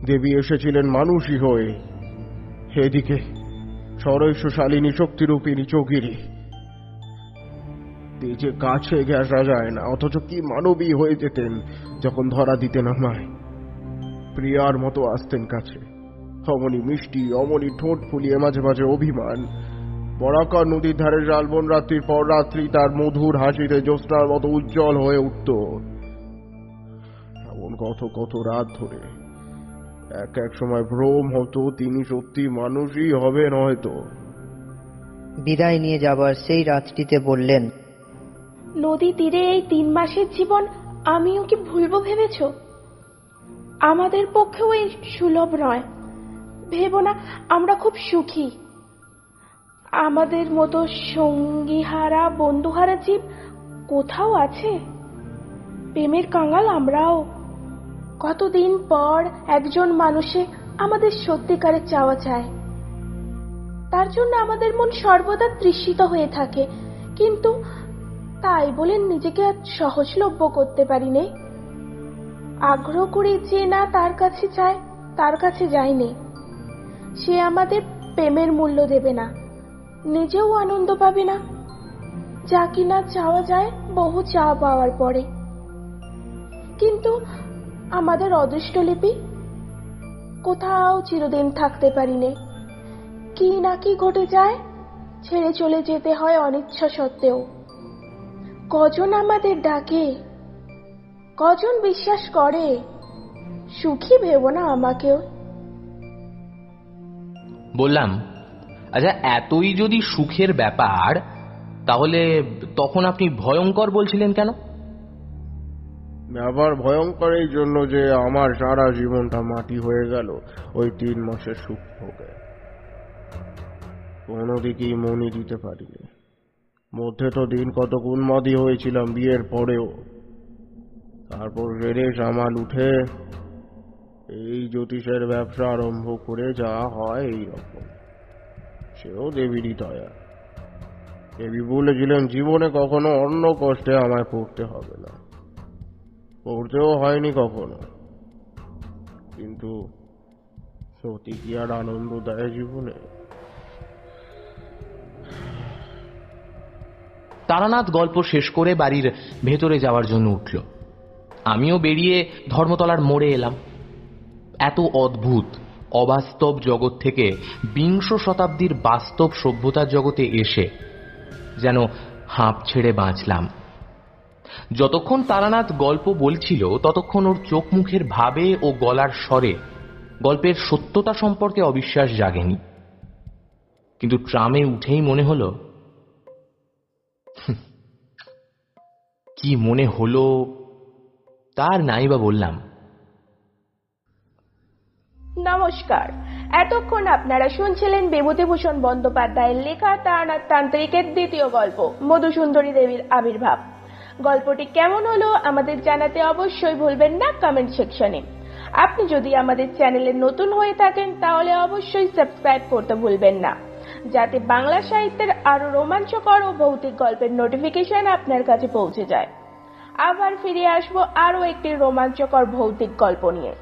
দেবী এসেছিলেন মানুষই হয়ে। এদিকে সরৈশ্বশালিনী শক্তিরূপিণী চৌকিরি। যে কাছে ঘেঁষা যায় না, অথচ কি মানবী হয়ে যেতেন যখন ধরা দিতেন আমায়। প্রিয়ার মতো আসতেন কাছে, অমনি মিষ্টি, অমনি ঠোঁট ফুলিয়ে মাঝে মাঝে অভিমান। বরাকর নদীর ধারে শালবন রাত্রির পর রাত্রি তার মধুর হাসিতে জ্যোৎস্নার মতো উজ্জ্বল হয়ে উঠত। এমন কত কত রাত ধরে এক এক সময় ভ্রম হতো তিনি সত্যি মানুষই হবেন হয়তো। বিদায় নিয়ে যাবার সেই রাতটিতে বললেন, নদী তীরে এই 3 মাসের জীবন আমি ওকে ভুলবো ভেবেছো? আমাদের পক্ষেও এই সুলভ নয়। ভেবো না, আমরা খুব সুখী। আমাদের মতো সঙ্গীহারা বন্ধুহারা জীব কোথাও আছে? প্রেমের কাঙাল আমরাও। কতদিন পর একজন মানুষে আমাদের সত্যিকারের চাওয়া চায়, তার জন্য আমাদের মন সর্বদা তৃষিত হয়ে থাকে, কিন্তু তাই বলে নিজেকে আর সহজলভ্য করতে পারি নে। আগ্রহ করে যে না তার কাছে চায়, তার কাছে যায়নি। সে আমাদের প্রেমের মূল্য দেবে না, নিজেও আনন্দ পাবে না, যা কিনা চাওয়া যায় বহু চাওয়া পাওয়ার পরে। কিন্তু আমাদের অদৃষ্টলিপি কোথাও চিরদিন থাকতে পারিনে। কি না কি ঘটে যায়, ছেড়ে চলে যেতে হয় অনিচ্ছা সত্ত্বেও। কজন আমাদের ডাকে, কজন বিশ্বাস করে। সুখী ভেবো না আমাকেও। বললাম, আচ্ছা এতই যদি সুখের ব্যাপার, তাহলে তখন আপনি ভয়ঙ্কর বলছিলেন কেন? ব্যাপার ভয়ঙ্কর এই জন্য যে আমার সারা জীবনটা মাটি হয়ে গেল ওই 3 মাসের সুখ ভোগে। কোনো দিকেই মনই দিতে পারিনি। মধ্যে তো দিন কত উন্মাদী হয়েছিলাম বিয়ের পরেও। তারপর রেড়ে সামাল উঠে এই জ্যোতিষের ব্যবসা আরম্ভ করে যা হয় এই রকম। সেও দেবীরই দয়া। দেবী বলেছিলেন জীবনে কখনো অন্য কষ্টে আমায় পড়তে হবে না। পড়তেও হয়নি কখনো, কিন্তু সত্যি কি আর আনন্দ দেয় জীবনে? তারানাথ গল্প শেষ করে বাড়ির ভেতরে যাওয়ার জন্য উঠল। আমিও বেরিয়ে ধর্মতলার মোড়ে এলাম। এত অদ্ভুত অবাস্তব জগৎ থেকে 20 শতাব্দীর বাস্তব সভ্যতার জগতে এসে যেন হাঁপ ছেড়ে বাঁচলাম। যতক্ষণ তারানাথ গল্প বলছিল ততক্ষণ ওর চোখ মুখের ভাবে ও গলার স্বরে গল্পের সত্যতা সম্পর্কে অবিশ্বাস জাগেনি, কিন্তু ট্রামে উঠেই মনে হলো, কি মনে হলো তার নাই বা বললাম। নমস্কার, এতক্ষণ আপনারা শুনছিলেন বিভূতিভূষণ বন্দ্যোপাধ্যায়ের লেখা তারানাথ তান্ত্রিকের দ্বিতীয় গল্প মধুসুন্দরী দেবীর আবির্ভাব। গল্পটি কেমন হলো আমাদের জানাতে অবশ্যই ভুলবেন না কমেন্ট সেকশনে। আপনি যদি আমাদের চ্যানেলে নতুন হয়ে থাকেন তাহলে অবশ্যই সাবস্ক্রাইব করতে ভুলবেন না, যাতে বাংলা সাহিত্যের আরো রোমাঞ্চকর ও ভৌতিক গল্পের নোটিফিকেশন আপনার কাছে পৌঁছে যায়। আবার ফিরে আসবো আরো একটি রোমাঞ্চকর ভৌতিক গল্প নিয়ে।